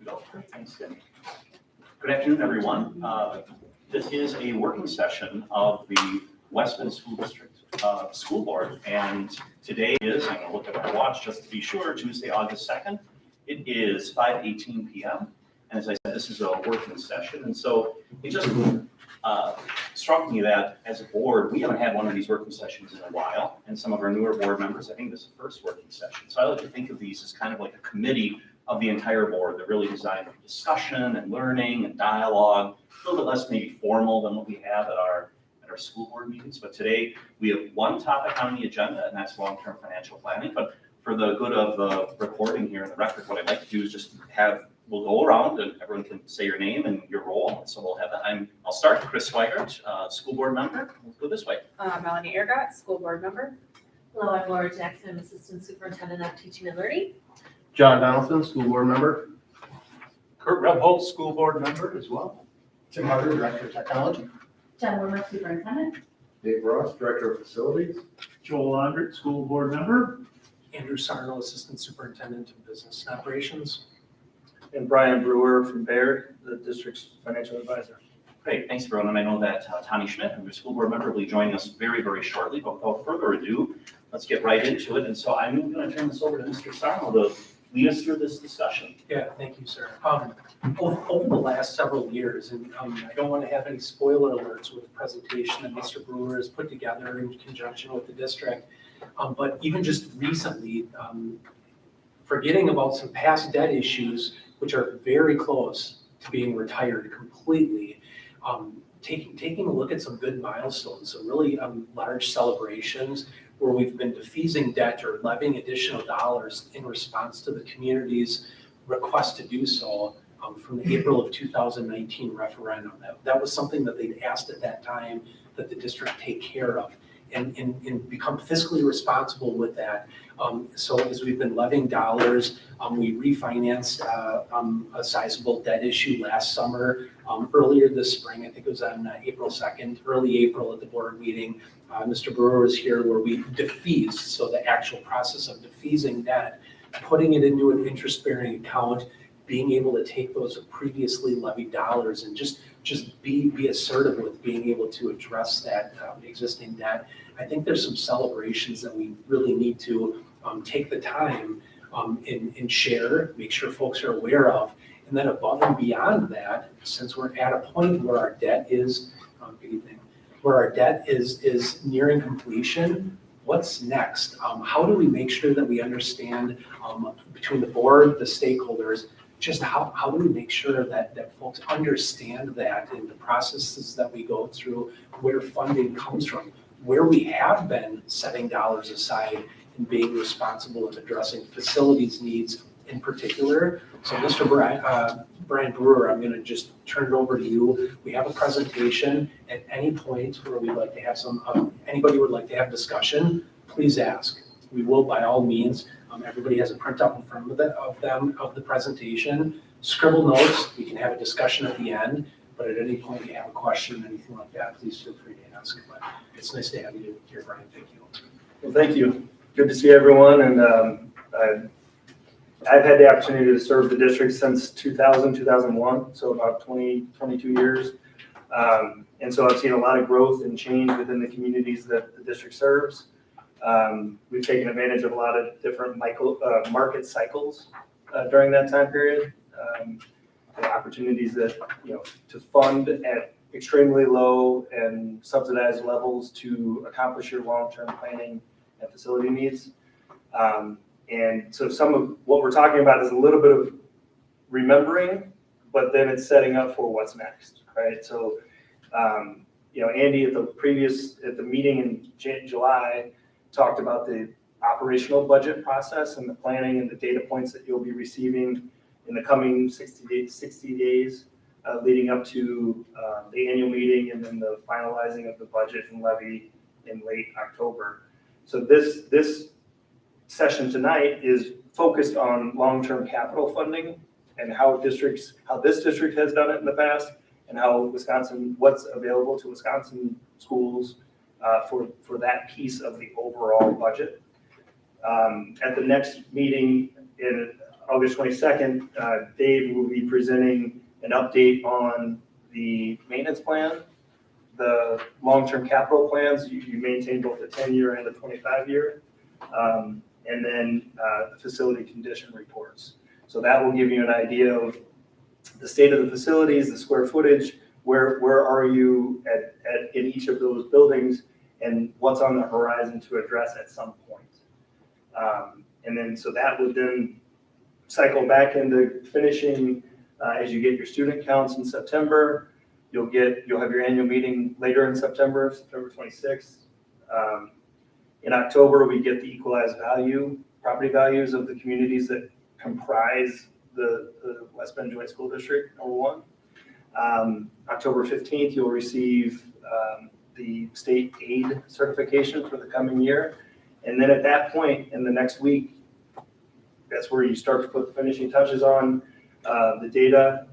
go. Thanks, Tim. Good afternoon, everyone. This is a working session of the Westman School District School Board, and today is, I'm going to look at my watch just to be sure, Tuesday, August 2nd. It is 5:18 p.m. And as I said, this is a working session, and so it just struck me that as a board, we haven't had one of these working sessions in a while, and some of our newer board members, I think this is the first working session. So I like to think of these as kind of like a committee of the entire board. They're really designed for discussion and learning and dialogue, a little bit less maybe formal than what we have at our school board meetings. But today we have one topic on the agenda, and that's long-term financial planning. But for the good of the recording here and the record, what I'd like to do is just we'll go around and everyone can say your name and your role. So we'll have that. I'll start. Chris Swigert, school board member. We'll go this way. Melanie Ergott, school board member. Hello, I'm Laura Jackson, I'm Assistant Superintendent of Teaching and Learning. John Donaldson, school board member. Kurt Rebholt, school board member as well. Tim Harder, director of technology. Jen Wormer, Superintendent. Dave Ross, director of facilities. Joel Ondert, school board member. Andrew Sarno, Assistant Superintendent of Business and Operations. And Brian Brewer from Baird, the district's financial advisor. Great, thanks everyone. And I know that Tani Schmidt, who's a school board member, will be joining us very, very shortly. But without further ado, let's get right into it. And so I'm going to turn this over to Mr. Sarno to lead us through this discussion. Yeah, thank you, sir. Over the last several years, and I don't want to have any spoiler alerts with the presentation that Mr. Brewer has put together in conjunction with the district, but even just recently, forgetting about some past debt issues, which are very close to being retired completely, taking a look at some good milestones, some really large celebrations where we've been defeasing debt or levying additional dollars in response to the community's request to do so from the April of 2019 referendum. That was something that they'd asked at that time that the district take care of and become fiscally responsible with that. So as we've been levying dollars, we refinanced a sizable debt issue last summer. Earlier this spring, I think it was on April 2nd, early April at the board meeting, Mr. Brewer was here where we defeased, so the actual process of defeasing debt, putting it into an interest-bearing account, being able to take those previously levied dollars and just be assertive with being able to address that existing debt. I think there's some celebrations that we really need to take the time and share, make sure folks are aware of. And then above and beyond that, since we're at a point where our debt is, is nearing completion, what's next? How do we make sure that we understand between the board, the stakeholders, just how do we make sure that folks understand that in the processes that we go through, where funding comes from, where we have been setting dollars aside and being responsible in addressing facilities needs in particular. So Mr. Brian Brewer, I'm going to just turn it over to you. We have a presentation at any point where we'd like to have anybody would like to have discussion, please ask. We will by all means. Everybody has a printout in front of the presentation. Scribble notes, we can have a discussion at the end, but at any point you have a question, anything like that, please feel free to ask. But it's nice to have you here, Brian. Thank you. Well, thank you. Good to see everyone. And I've had the opportunity to serve the district since 2001, so about 22 years. And so I've seen a lot of growth and change within the communities that the district serves. We've taken advantage of a lot of different market cycles during that time period. The opportunities that, to fund at extremely low and subsidized levels to accomplish your long-term planning and facility needs. And so some of what we're talking about is a little bit of remembering, but then it's setting up for what's next, right? So, Andy at the meeting in July talked about the operational budget process and the planning and the data points that you'll be receiving in the coming 60 days leading up to the annual meeting and then the finalizing of the budget and levy in late October. So this session tonight is focused on long-term capital funding and how this district has done it in the past and how what's available to Wisconsin schools for that piece of the overall budget. At the next meeting in August 22nd, Dave will be presenting an update on the maintenance plan, the long-term capital plans. You maintain both the 10-year and the 25-year, and then the facility condition reports. So that will give you an idea of the state of the facilities, the square footage, where are you in each of those buildings, and what's on the horizon to address at some point. And then, so that would then cycle back into finishing as you get your student counts in September. You'll have your annual meeting later in September 26th. In October, we get the equalized property values of the communities that comprise the West Bend Joint School District, number one. October 15th, you'll receive the state aid certification for the coming year. And then at that point, in the next week, that's where you start to put the finishing touches on the data.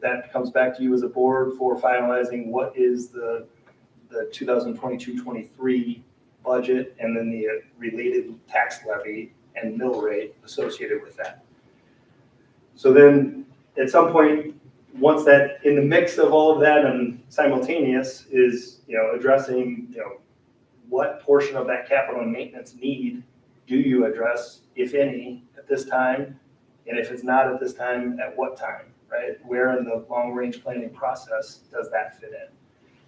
That comes back to you as a board for finalizing what is the 2022-23 budget, and then the related tax levy and mill rate associated with that. So then at some point, once that, in the mix of all of that and simultaneous is, addressing, what portion of that capital and maintenance need do you address, if any, at this time? And if it's not at this time, at what time, right? Where in the long-range planning process does that fit in?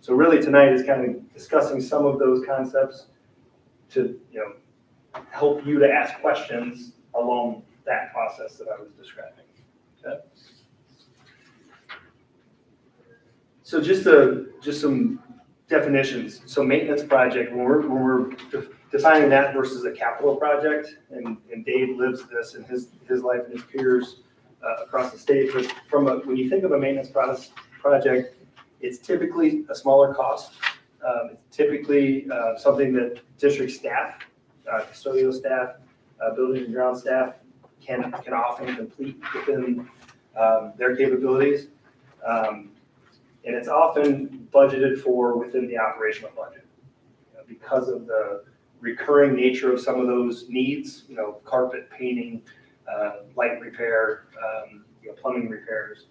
So really tonight is kind of discussing some of those concepts to, help you to ask questions along that process that I was describing. Okay. So just some definitions. So maintenance project, when we're defining that versus a capital project, and Dave lives this in his life and his peers across the state. But when you think of a maintenance project, it's typically a smaller cost. It's typically something that district staff, custodial staff, building and ground staff can often complete within their capabilities. And it's often budgeted for within the operational budget, because of the recurring nature of some of those needs, carpet, painting, light repair, plumbing repairs.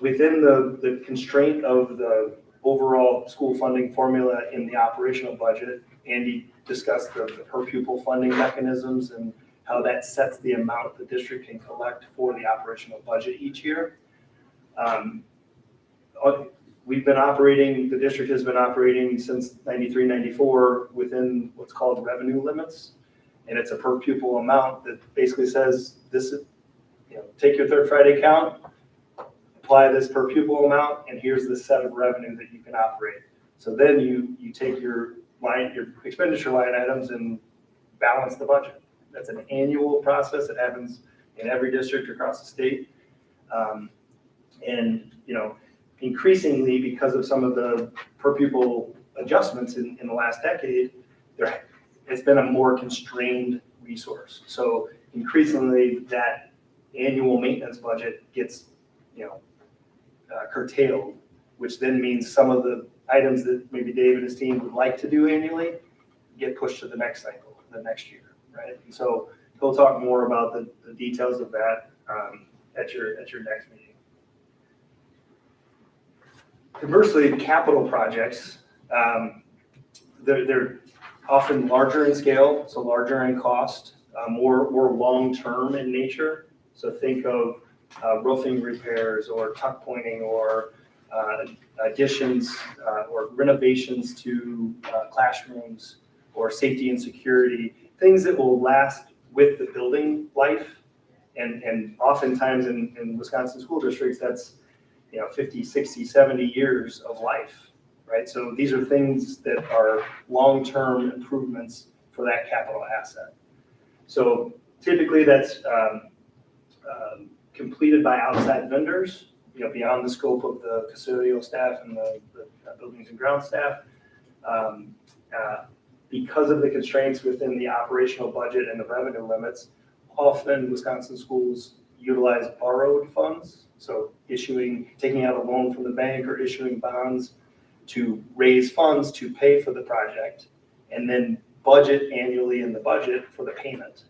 Within the constraint of the overall school funding formula in the operational budget, Andy discussed the per pupil funding mechanisms and how that sets the amount the district can collect for the operational budget each year. The district has been operating since 93, 94 within what's called revenue limits. And it's a per pupil amount that basically says this is, take your third Friday count, apply this per pupil amount, and here's the set of revenue that you can operate. So then you take your expenditure line items and balance the budget. That's an annual process. It happens in every district across the state. And increasingly, because of some of the per pupil adjustments in the last decade, it's been a more constrained resource. So increasingly, that annual maintenance budget gets curtailed, which then means some of the items that maybe Dave and his team would like to do annually get pushed to the next cycle, the next year, right? And so he'll talk more about the details of that at your next meeting. Conversely, capital projects, they're often larger in scale, so larger in cost, more long-term in nature. So think of roofing repairs or tuck pointing or additions or renovations to classrooms or safety and security, things that will last with the building life. And oftentimes in Wisconsin school districts, that's 50, 60, 70 years of life, right? So these are things that are long-term improvements for that capital asset. So typically that's completed by outside vendors, beyond the scope of the custodial staff and the buildings and ground staff. Because of the constraints within the operational budget and the revenue limits, often Wisconsin schools utilize borrowed funds. So taking out a loan from the bank or issuing bonds to raise funds to pay for the project, and then budget annually in the budget for the payment.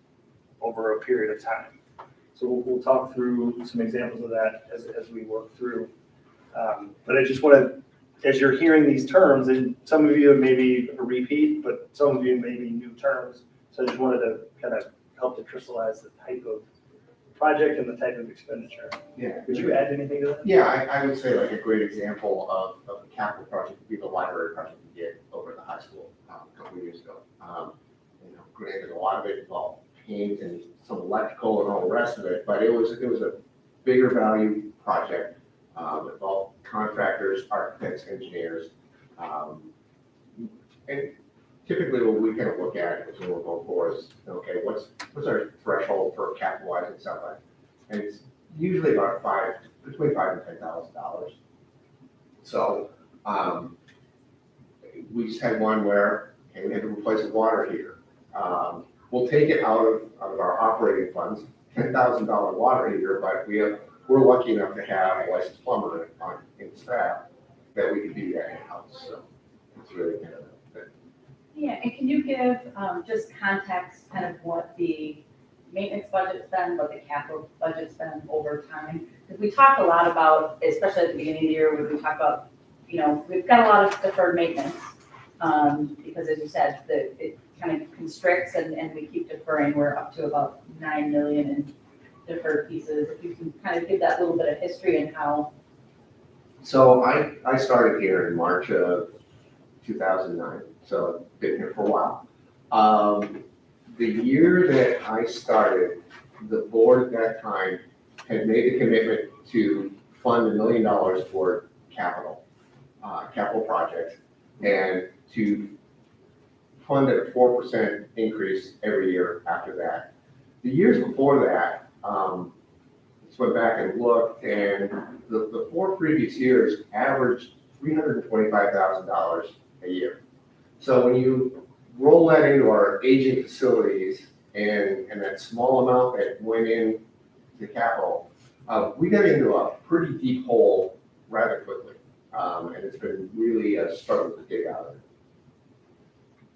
over a period of time. So we'll talk through some examples of that as we work through. But I just want to, as you're hearing these terms, and some of you may be a repeat, but some of you may be new terms. So I just wanted to kind of help to crystallize the type of project and the type of expenditure. Yeah. Would you add anything to that? Yeah, I would say like a great example of a capital project would be the library project we did over at the high school a couple of years ago. Granted, a lot of it involved paint and some electrical and all the rest of it, but it was a bigger value project. It involved contractors, architects, engineers. And typically what we kind of look at as we go forward is, okay, what's our threshold for capitalizing something? And it's usually about between $5,000 and $10,000. So we just had one where we had to replace a water heater. We'll take it out of our operating funds, $10,000 water heater, but we're lucky enough to have a licensed plumber in staff that we can do that in-house. So it's really kind of a Yeah, and can you give just context, kind of what the maintenance budget's been, what the capital budget's been over time? Because we talk a lot about, especially at the beginning of the year, when we talk about, we've got a lot of deferred maintenance. Because as you said, it kind of constricts and we keep deferring. We're up to about 9 million in deferred pieces. If you can kind of give that little bit of history and how. So I started here in March of 2009, so I've been here for a while. The year that I started, the board at that time had made the commitment to fund $1 million for capital projects and to fund at a 4% increase every year after that. The years before that, just went back and looked, and the 4 previous years averaged $325,000 a year. So when you roll that into our aging facilities and that small amount that went in to capital, we got into a pretty deep hole rather quickly. And it's been really a struggle to dig out of it.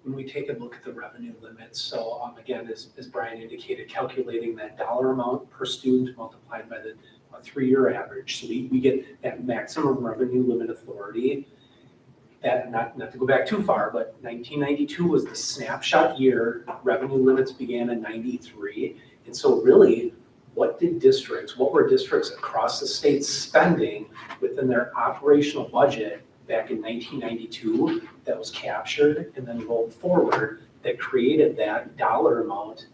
When we take a look at the revenue limits, so again, as Brian indicated, calculating that dollar amount per student multiplied by the 3-year average. So we get that maximum revenue limit authority. That, not to go back too far, but 1992 was the snapshot year. Revenue limits began in 93. And so really, what were districts across the state spending within their operational budget back in 1992 that was captured and then rolled forward that created that dollar amount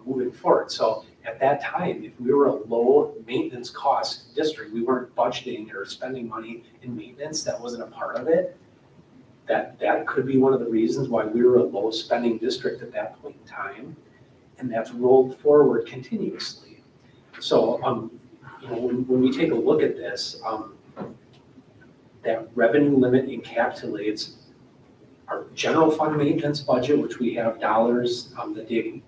moving forward? So at that time, if we were a low maintenance cost district, we weren't budgeting or spending money in maintenance, that wasn't a part of it. That could be one of the reasons why we were a low spending district at that point in time. And that's rolled forward continuously. So, when we take a look at this, that revenue limit encapsulates our general fund maintenance budget, which we have dollars that Dave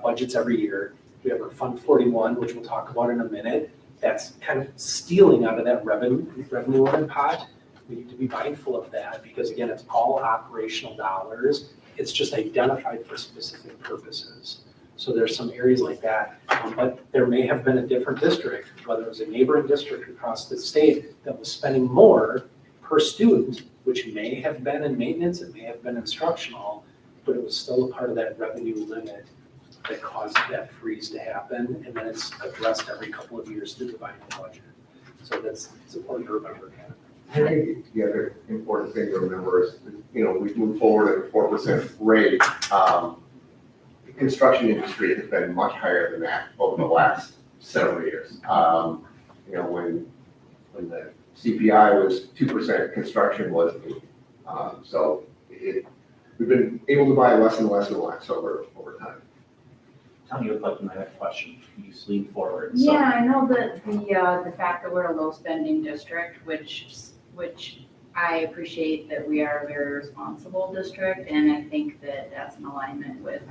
budgets every year. We have our Fund 41, which we'll talk about in a minute. That's kind of stealing out of that revenue limit pot. We need to be mindful of that because, again, it's all operational dollars. It's just identified for specific purposes. So there's some areas like that, but there may have been a different district, whether it was a neighboring district across the state that was spending more per student, which may have been in maintenance, it may have been instructional, but it was still a part of that revenue limit that caused that freeze to happen, and then it's addressed every couple of years through the final budget. So it's important to remember that. I think the other important thing to remember is, we've moved forward at a 4% rate. The construction industry has been much higher than that over the last several years. When the CPI was 2%, construction was 8%. So we've been able to buy less and less and less over time. Tony, you look like you might have a question. Can you lean forward? So- Yeah, I know that the fact that we're a low spending district, which I appreciate that we are a very responsible district, and I think that that's in alignment with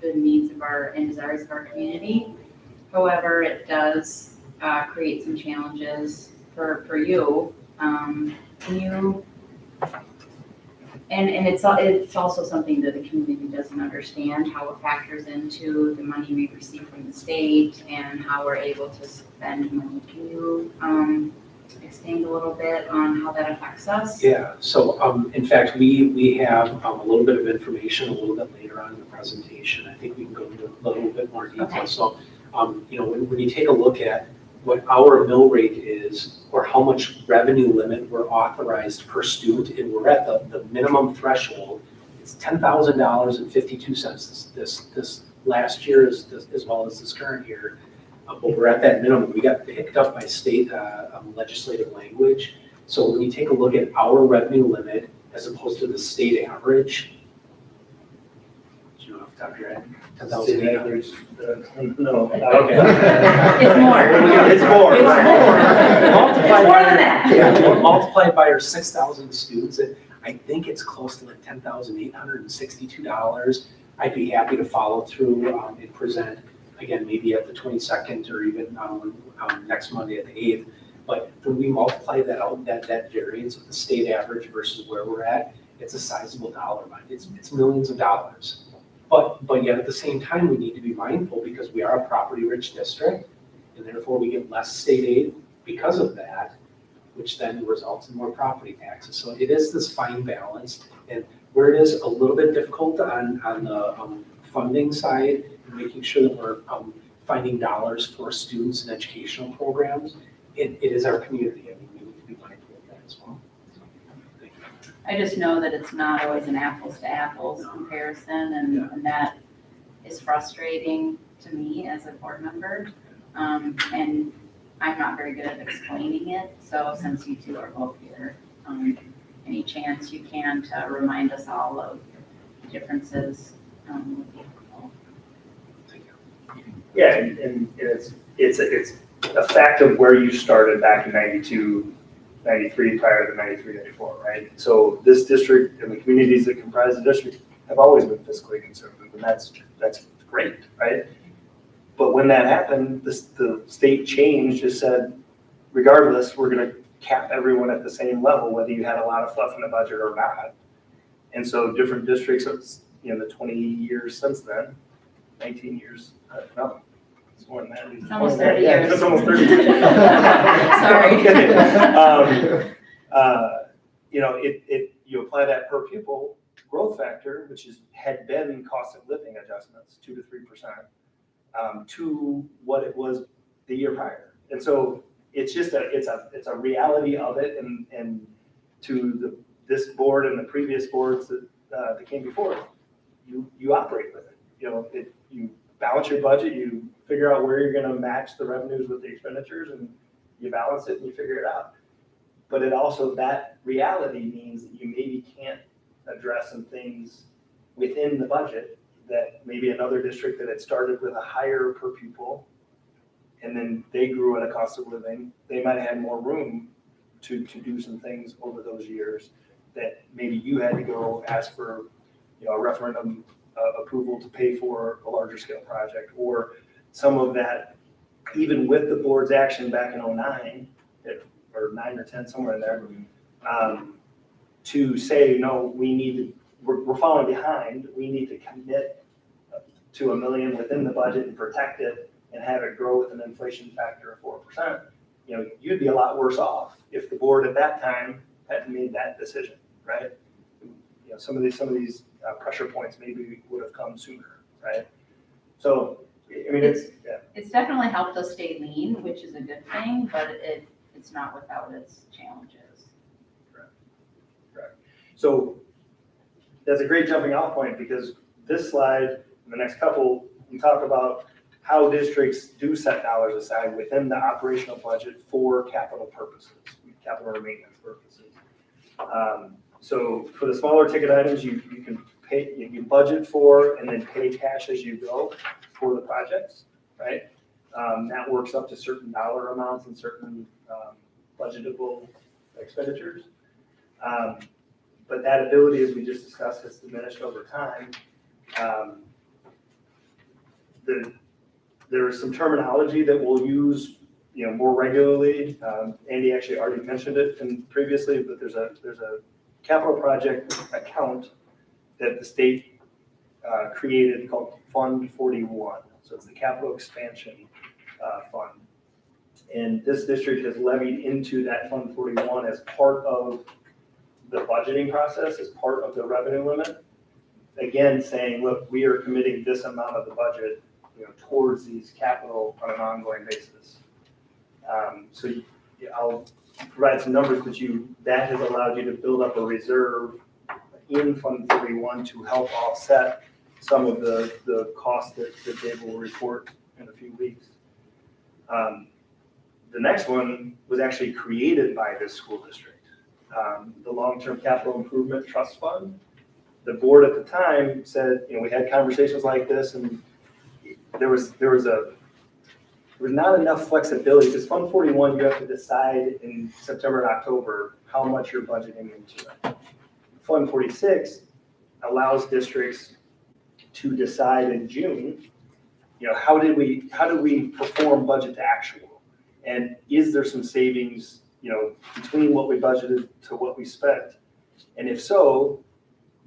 the needs of and desires of our community. However, it does create some challenges for you. Can you And it's also something that the community doesn't understand, how it factors into the money we receive from the state and how we're able to spend money. Can you expand a little bit on how that affects us? Yeah, so in fact, we have a little bit of information a little bit later on in the presentation. I think we can go into a little bit more detail. Okay. So, when you take a look at what our mill rate is, or how much revenue limit we're authorized per student, and we're at the minimum threshold, it's $10,000.52 this last year as well as this current year. But we're at that minimum. We got picked up by state legislative language. So when you take a look at our revenue limit as opposed to the state average, do you know off the top of your head? 10,800. No. Okay. It's more. It's more. It's more. It's more than that. Yeah, multiplied by our 6,000 students, I think it's close to like $10,862. I'd be happy to follow through and present, again, maybe at the 22nd or even next Monday at the 8th. But when we multiply that out, that variance of the state average versus where we're at, it's a sizable dollar amount. It's millions of dollars. But yet at the same time, we need to be mindful because we are a property-rich district, and therefore we get less state aid because of that, which then results in more property taxes. So it is this fine balance, and where it is a little bit difficult on the funding side, and making sure that we're finding dollars for students and educational programs, it is our community. I mean, we need to be mindful of that as well. So, thank you. I just know that it's not always an apples to apples comparison, and that is frustrating to me as a board member. And I'm not very good at explaining it, so since you two are both here, any chance you can to remind us all of the differences would be helpful. Thank you. Yeah, and it's a fact of where you started back in 92, 93, prior to 93, 94, right? So this district and the communities that comprise the district have always been fiscally conservative, and that's great, right? But when that happened, the state change just said, regardless, we're gonna cap everyone at the same level, whether you had a lot of fluff in the budget or not. And so different districts, the 20 years since then, 19 years, no, it's more than that. It's almost 30 Yeah, years. it's almost 30 years. Sorry. You apply that per pupil growth factor, which had been cost of living adjustments, 2 to 3%, to what it was the year prior. And so it's just it's a reality of it, and to this board and the previous boards that came before it, you operate with it. You balance your budget, you figure out where you're going to match the revenues with the expenditures, and you balance it and you figure it out. But it also, that reality means that you maybe can't address some things within the budget that maybe another district that had started with a higher per pupil, and then they grew at a cost of living, they might have had more room to do some things over those years that maybe you had to go ask for, a referendum approval to pay for a larger scale project, or some of that, even with the board's action back in 09, or 9 or 10, somewhere in there, to say, no, we're falling behind, we need to commit to $1 million within the budget and protect it and have it grow with an inflation factor of 4%. You'd be a lot worse off if the board at that time hadn't made that decision, right? Some of these pressure points maybe would have come sooner, right? So, I mean, It's definitely helped us stay lean, which is a good thing, but it's not without its challenges. Correct. So that's a great jumping off point, because this slide and the next couple, we talk about how districts do set dollars aside within the operational budget for capital purposes, capital or maintenance purposes. So for the smaller ticket items, you can pay, you budget for and then pay cash as you go for the projects, right? That works up to certain dollar amounts and certain budgetable expenditures. But that ability, as we just discussed, has diminished over time. There is some terminology that we'll use, more regularly. Andy actually already mentioned it previously, but there's a capital project account that the state created called Fund 41. So it's the capital expansion fund. And this district has levied into that Fund 41 as part of the budgeting process, as part of the revenue limit. Again, saying, look, we are committing this amount of the budget, towards these capital on an ongoing basis. So I'll provide some numbers, but that has allowed you to build up a reserve in Fund 41 to help offset some of the costs that Dave will report in a few weeks. The next one was actually created by this school district, the Long-Term Capital Improvement Trust Fund. The board at the time said, we had conversations like this, and there was not enough flexibility, because Fund 41, you have to decide in September and October how much you're budgeting into it. Fund 46 allows districts to decide in June, how do we perform budget to actual? And is there some savings, between what we budgeted to what we spent? And if so,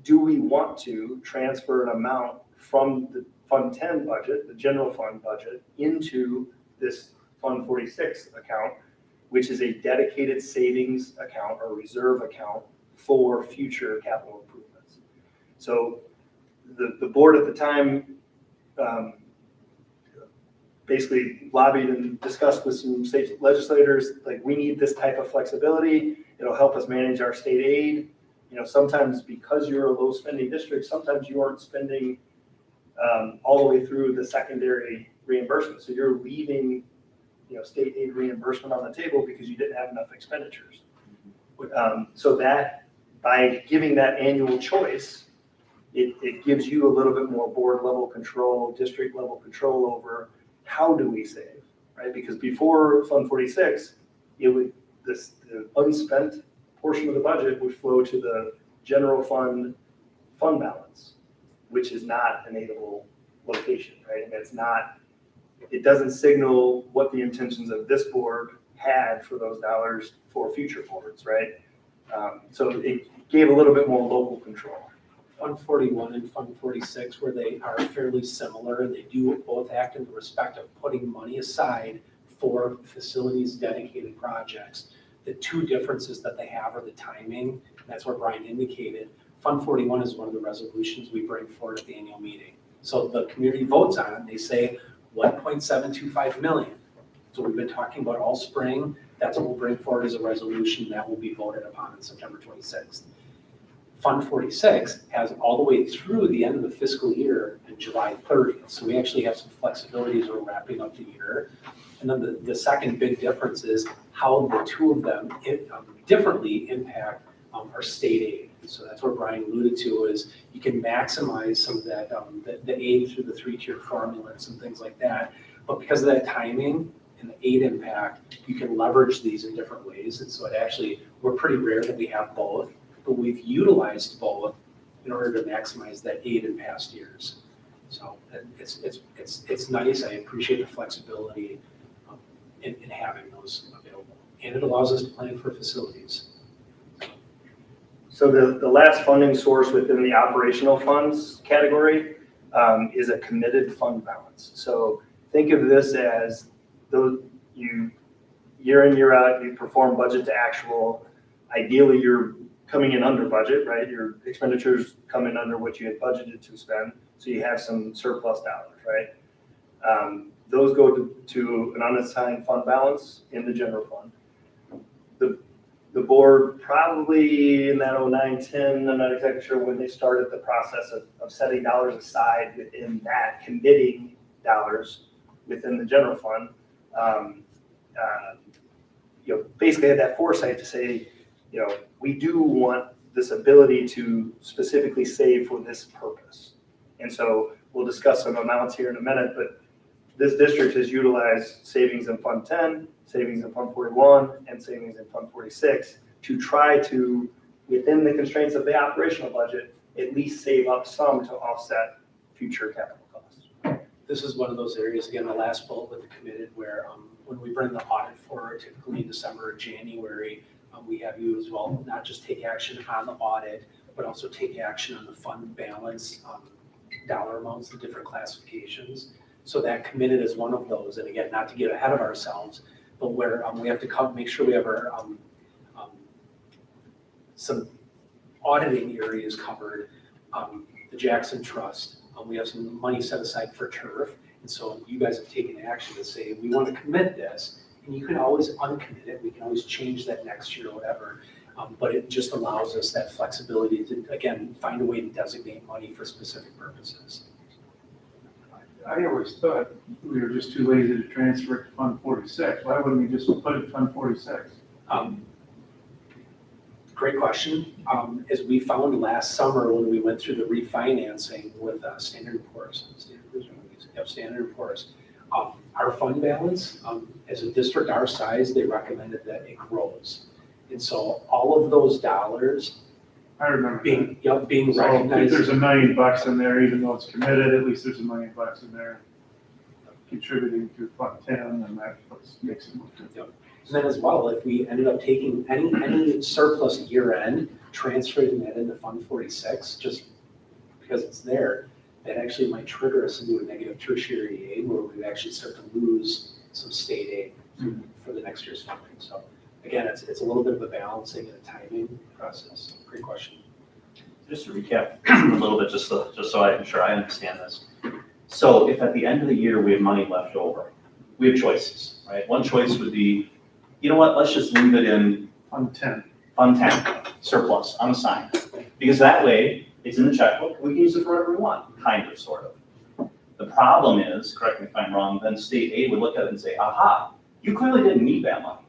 do we want to transfer an amount from the Fund 10 budget, the general fund budget, into this Fund 46 account, which is a dedicated savings account or reserve account for future capital improvements? So the board at the time basically lobbied and discussed with some state legislators, like, we need this type of flexibility. It'll help us manage our state aid. Sometimes because you're a low spending district, sometimes you aren't spending all the way through the secondary reimbursement. So you're leaving, state aid reimbursement on the table because you didn't have enough expenditures. So that, by giving that annual choice, it gives you a little bit more board level control, district level control over how do we save, right? Because before Fund 46, the unspent portion of the budget would flow to the general fund balance, which is not an aidable location, right? And it doesn't signal what the intentions of this board had for those dollars for future boards, right? So it gave a little bit more local control. Fund 41 and Fund 46, where they are fairly similar, and they do both act in the respect of putting money aside for facilities dedicated projects. The two differences that they have are the timing, and that's what Brian indicated. Fund 41 is one of the resolutions we bring forward at the annual meeting. So the community votes on it, they say 1.725 million. So we've been talking about all spring. That's what we'll bring forward as a resolution that will be voted upon on September 26th. Fund 46 has all the way through the end of the fiscal year and July 30th. So we actually have some flexibility as we're wrapping up the year. And then the second big difference is how the two of them differently impact our state aid. So that's what Brian alluded to, is you can maximize some of that, the aid through the 3-tier formula and some things like that. But because of that timing and the aid impact, you can leverage these in different ways. And so we're pretty rare that we have both, but we've utilized both in order to maximize that aid in past years. So it's nice. I appreciate the flexibility in having those available. And it allows us to plan for facilities. So the last funding source within the operational funds category is a committed fund balance. So think of this as year in, year out, you perform budget to actual. Ideally, you're coming in under budget, right? Your expenditures come in under what you had budgeted to spend, so you have some surplus dollars, right? Those go to an unassigned fund balance in the general fund. The board probably in that 09-10, I'm not exactly sure when they started the process of setting dollars aside within that, committing dollars within the general fund. Basically had that foresight to say, we do want this ability to specifically save for this purpose. And so we'll discuss some amounts here in a minute, but this district has utilized savings in Fund 10, savings in Fund 41, and savings in Fund 46 to try to, within the constraints of the operational budget, at least save up some to offset future capital costs. This is one of those areas, again, the last bullet with the committed, where when we bring the audit forward, typically in December or January, we have you as well, not just take action on the audit, but also take action on the fund balance, dollar amounts, the different classifications. So that committed is one of those, and again, not to get ahead of ourselves, but where we have to make sure we have our some auditing areas covered. The Jackson Trust, we have some money set aside for turf, and so you guys have taken action to say, we want to commit this, and you can always uncommit it, we can always change that next year or whatever, but it just allows us that flexibility to, again, find a way to designate money for specific purposes. I always thought we were just too lazy to transfer it to Fund 46. Why wouldn't we just put it in Fund 46? Great question. As we found last summer when we went through the refinancing with Standard & Poor's, Standard & Poor's, our fund balance, as a district our size, they recommended that it grows. And so all of those dollars I remember. being So if recognized. there's $1 million in there, even though it's committed, at least there's $1 million in there contributing to Fund 10, and that makes it look good. And then as well, if we ended up taking any surplus year end, transferring that into Fund 46, just because it's there, that actually might trigger us into a negative tertiary aid where we actually start to lose some state aid for the next year's funding. So again, it's a little bit of a balancing and a timing process. Great question. Just to recap a little bit, just so I'm sure I understand this. So if at the end of the year we have money left over, we have choices, right? One choice would be, you know what, let's just leave it in Fund 10. Fund 10, surplus, unassigned. Because that way, it's in the checkbook, we can use it for whatever we want, kind of, sort of. The problem is, correct me if I'm wrong, then state aid would look at it and say, aha, you clearly didn't need that money.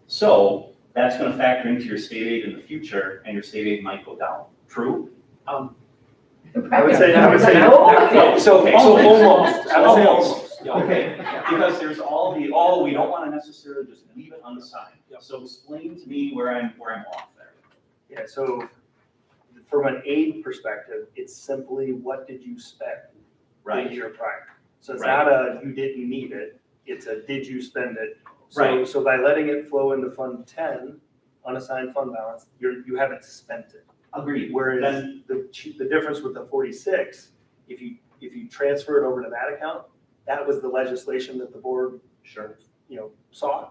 So that's gonna factor into your state aid in the future, and your state aid might go down. True? I would say no. So almost, I would say almost. Yeah. Okay, because there's all the, we don't wanna necessarily just leave it unassigned. So explain to me where I'm off there. Yeah, so from an aid perspective, it's simply what did you spend the year prior? So it's not a you didn't need it, it's a did you spend it? So, so by letting it flow into Fund 10, unassigned fund balance, you haven't spent it. Agreed. Whereas the difference with the 46, if you transfer it over to that account, that was the legislation that the board saw.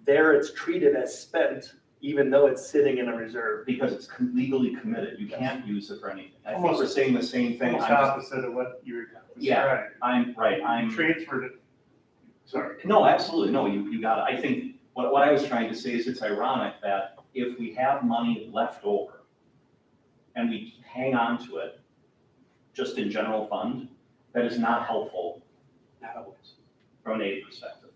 There it's treated as spent, even though it's sitting in a reserve. Because it's legally committed, you can't use it for anything. I think we're saying the same thing. Almost opposite of what you were Yeah, describing. I'm You transferred it, sorry. No, absolutely, no, you got it. I think what I was trying to say is it's ironic that if we have money left over and we hang on to it, just in general fund, that is not helpful. Not always. From an aid perspective.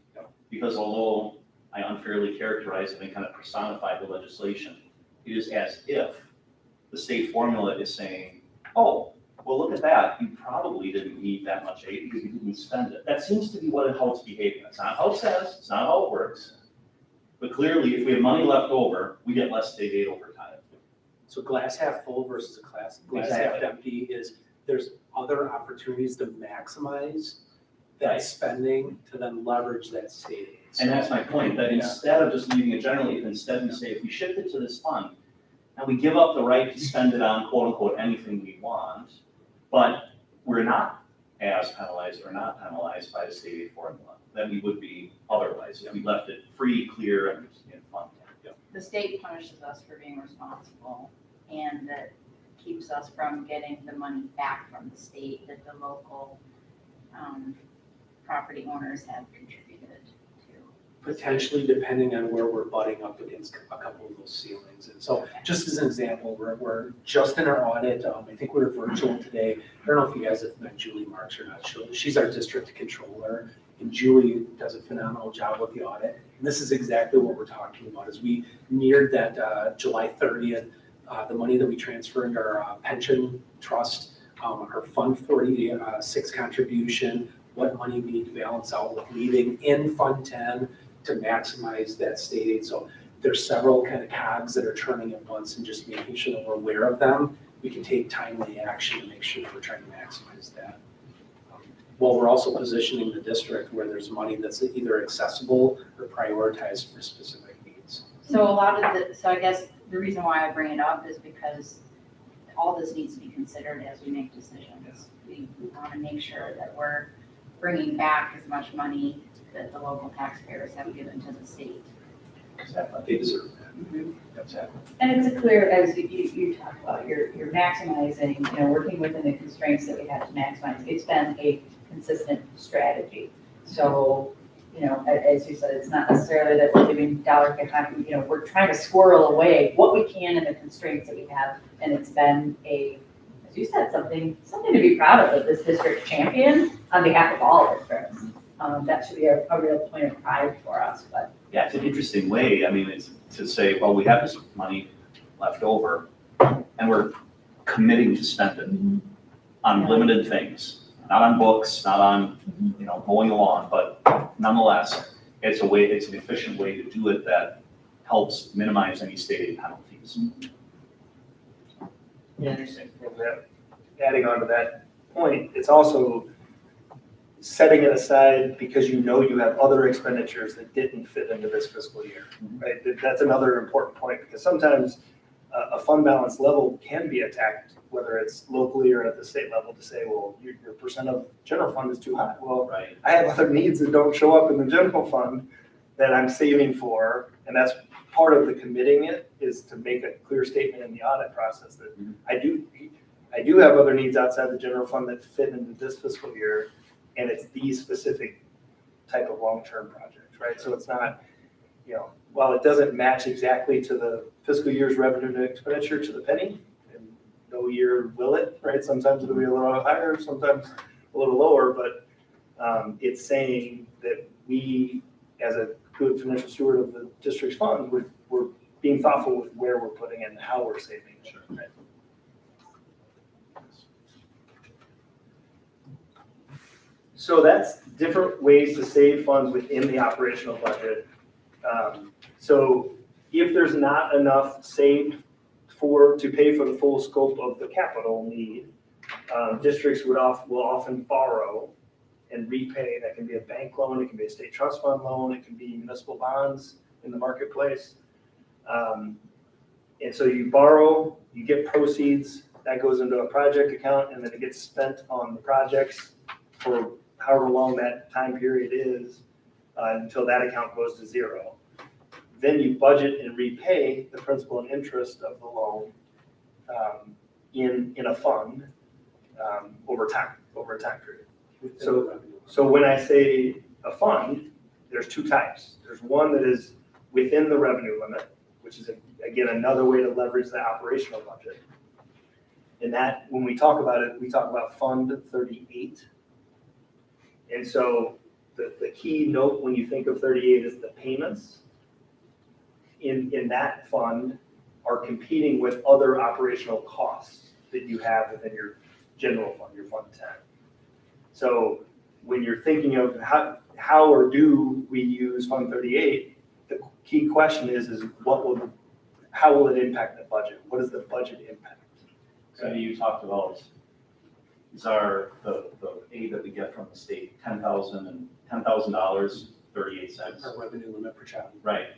Because although I unfairly characterize it and kind of personify the legislation, it is as if the state formula is saying, oh, well, look at that, you probably didn't need that much aid because you didn't spend it. That seems to be how it's behaving. That's not how it says, it's not how it works. But clearly, if we have money left over, we get less state aid over time. So glass half full versus a glass half Exactly. empty is there's other opportunities to maximize that spending to then leverage that state aid. And that's my point, that instead of just leaving it generally, instead we say, if we shift it to this fund, now we give up the right to spend it on quote unquote anything we want, but we're not as penalized or not penalized by the state aid formula than we would be otherwise if we left it free, clear, and fun. The state punishes us for being responsible, and that keeps us from getting the money back from the state that the local property owners have contributed to. Potentially, depending on where we're butting up against a couple of those ceilings. And so just as an example, we're just in our audit, I think we're virtual today. I don't know if you guys have met Julie Marks or not. She's our district controller, and Julie does a phenomenal job with the audit. And this is exactly what we're talking about. As we neared that July 30th, the money that we transfer into our pension trust, our Fund 46 contribution, what money we need to balance out with leaving in Fund 10 to maximize that state aid. So there's several kind of cogs that are turning at once, and just making sure that we're aware of them. We can take timely action to make sure that we're trying to maximize that. While we're also positioning the district where there's money that's either accessible or prioritized for specific needs. So a lot of the, so I guess the reason why I bring it up is because all this needs to be considered as we make decisions. We want to make sure that we're bringing back as much money that the local taxpayers have given to the state. Exactly. They deserve that. Exactly. And it's a clear, as you talked about, you're maximizing, working within the constraints that we have to maximize. It's been a consistent strategy. So, as you said, it's not necessarily that we're giving dollar behind, we're trying to squirrel away what we can in the constraints that we have. And it's been as you said, something to be proud of, that this district champion on behalf of all districts. That should be a real point of pride for us, but. Yeah, it's an interesting way, I mean, it's to say, well, we have this money left over, and we're committing to spend it on limited things, not on books, not on, mowing the lawn, but nonetheless, it's an efficient way to do it that helps minimize any state aid penalties. Interesting. Adding on to that point, it's also setting it aside because you have other expenditures that didn't fit into this fiscal year, right? That's another important point, because sometimes a fund balance level can be attacked, whether it's locally or at the state level, to say, well, your percent of general fund is too high. Well, Right. I have other needs that don't show up in the general fund that I'm saving for, and that's part of the committing it, is to make a clear statement in the audit process that I do have other needs outside the general fund that fit into this fiscal year, and it's these specific type of long-term projects, right? So it's not, while it doesn't match exactly to the fiscal year's revenue to expenditure to the penny, and no year will it, right? Sometimes it'll be a little higher, sometimes a little lower, but it's saying that we, as a good financial steward of the district's funds, we're being thoughtful with where we're putting it and how we're saving it, right? So that's different ways to save funds within the operational budget. So if there's not enough saved to pay for the full scope of the capital need, districts will often borrow and repay. That can be a bank loan, it can be a state trust fund loan, it can be municipal bonds in the marketplace. And so you borrow, you get proceeds, that goes into a project account, and then it gets spent on the projects for however long that time period is, until that account goes to zero. Then you budget and repay the principal and interest of the loan in a fund over a time period. So when I say a fund, there's two types. There's one that is within the revenue limit, which is, again, another way to leverage the operational budget. And that, when we talk about it, we talk about Fund 38. And so the key note when you think of 38 is the payments in that fund are competing with other operational costs that you have within your general fund, your Fund 10. So when you're thinking of how or do we use Fund 38, the key question is how will it impact the budget? What is the budget impact? So you talked about, is the aid that we get from the state, $10,000, 38 cents? Our revenue limit per child. Right.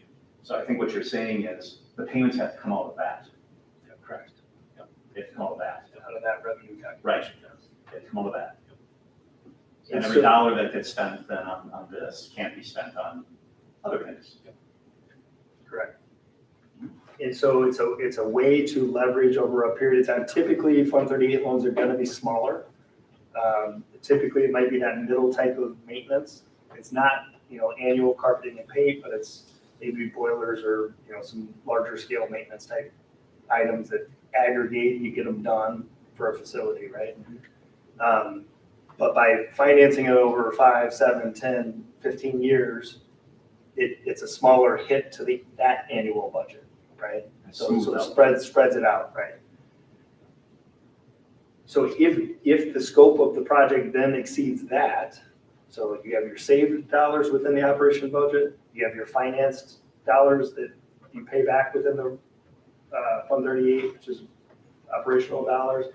So I think what you're saying is the payments have to come out of that. Yeah, correct. They have to come out of that. Out of that revenue calculation. Right. They have to come out of that. And And every so- dollar that gets spent then on this can't be spent on other things. Correct. And so it's a way to leverage over a period of time. Typically, Fund 38 loans are going to be smaller. Typically, it might be that middle type of maintenance. It's not, annual carpeting and paint, but it's maybe boilers or, some larger scale maintenance type items that aggregate, you get them done for a facility, right? But by financing it over 5, 7, 10, 15 years, it's a smaller hit to that annual budget, right? So it spreads it out, right? So if the scope of the project then exceeds that, so you have your saved dollars within the operation budget, you have your financed dollars that you pay back within the Fund 38, which is operational dollars,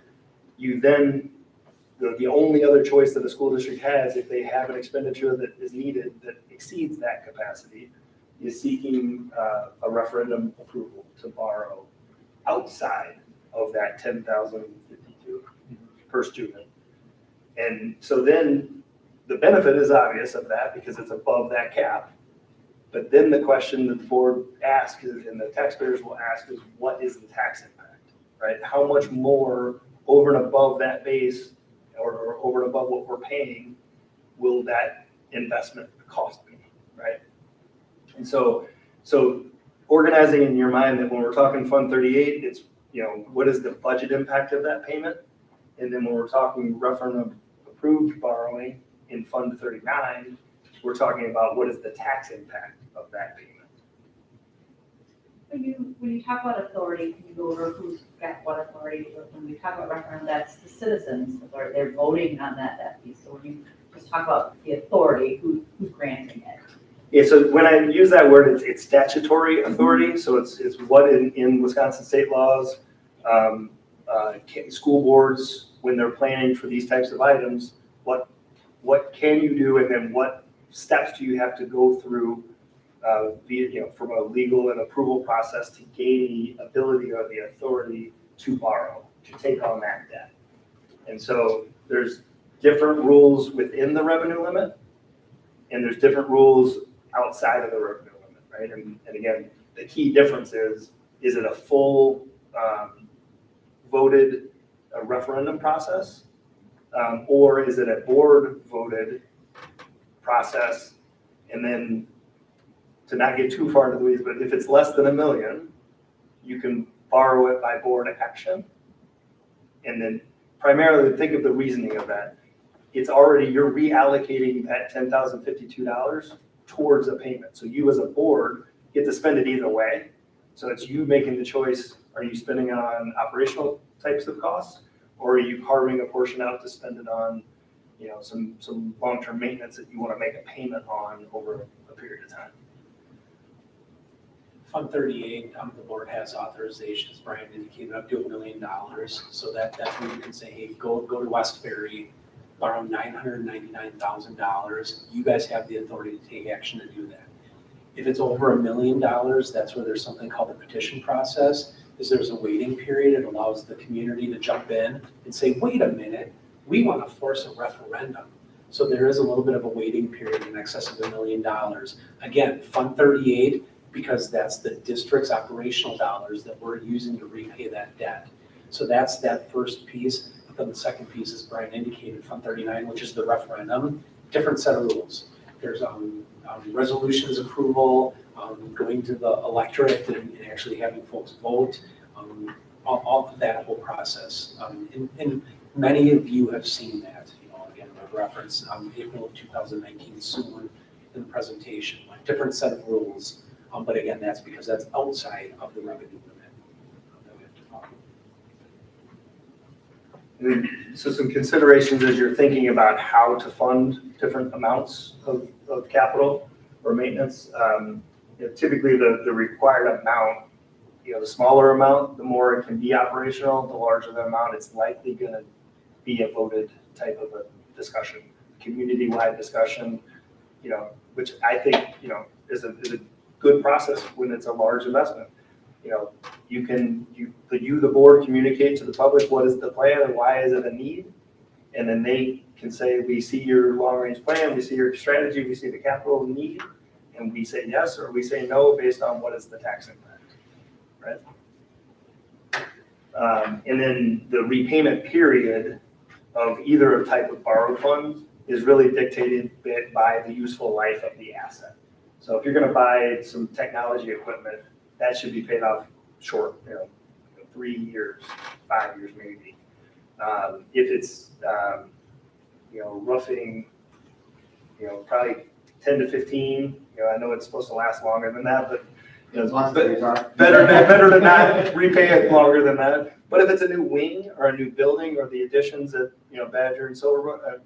you then, the only other choice that a school district has, if they have an expenditure that is needed that exceeds that capacity, is seeking a referendum approval to borrow outside of that 10,052 per student. And so then the benefit is obvious of that because it's above that cap. But then the question that the board asks is, and the taxpayers will ask is, what is the tax impact, right? How much more over and above that base or over and above what we're paying will that investment cost me, right? And so organizing in your mind that when we're talking Fund 38, it's, what is the budget impact of that payment? And then when we're talking referendum approved borrowing in Fund 39, we're talking about what is the tax impact of that payment. When you talk about authority, can you go over who's got what authority? When we talk about referendum, that's the citizens' authority. They're voting on that piece. So when you just talk about the authority, who's granting it? Yeah, so when I use that word, it's statutory authority. So it's what in Wisconsin state laws, school boards, when they're planning for these types of items, what can you do, and then what steps do you have to go through from a legal and approval process to gain the ability or the authority to borrow, to take on that debt. And so there's different rules within the revenue limit, and there's different rules outside of the revenue limit, right? And again, the key difference is it a full voted referendum process, or is it a board voted process? And then, to not get too far into the weeds, but if it's less than $1 million, you can borrow it by board action. And then primarily think of the reasoning of that. It's already, you're reallocating that $10,052 towards a payment. So you as a board get to spend it either way. So it's you making the choice, are you spending it on operational types of costs? Or are you carving a portion out to spend it on, some long-term maintenance that you want to make a payment on over a period of time? Fund 38, the board has authorization, as Brian indicated, up to $1 million. So that's where you can say, hey, go to Westbury, borrow $999,000. You guys have the authority to take action to do that. If it's over $1 million, that's where there's something called the petition process. There's a waiting period. It allows the community to jump in and say, wait a minute, we want to force a referendum. So there is a little bit of a waiting period in excess of $1 million. Again, Fund 38, because that's the district's operational dollars that we're using to repay that debt. So that's that first piece. But then the second piece, as Brian indicated, Fund 39, which is the referendum, different set of rules. There's resolutions approval, going to the electorate and actually having folks vote, all of that whole process. And many of you have seen that, again, I've referenced April of 2019 soon in the presentation, like different set of rules. But again, that's because that's outside of the revenue limit that we have to follow. So some considerations as you're thinking about how to fund different amounts of capital or maintenance. Typically the required amount, the smaller amount, the more it can be operational, the larger the amount, it's likely going to be a voted type of a discussion, community-wide discussion, which I think, is a good process when it's a large investment. The board communicate to the public what is the plan and why is it a need, and then they can say, we see your long-range plan, we see your strategy, we see the capital need, and we say yes or we say no based on what is the tax impact, right? And then the repayment period of either type of borrowed fund is really dictated by the useful life of the asset. So if you're going to buy some technology equipment, that should be paid off short, 3 years, 5 years maybe. If it's, roughing, probably 10 to 15, I know it's supposed to last longer than that, but As long as they are. better to not repay it longer than that. But if it's a new wing or a new building or the additions at, Badger and Silver,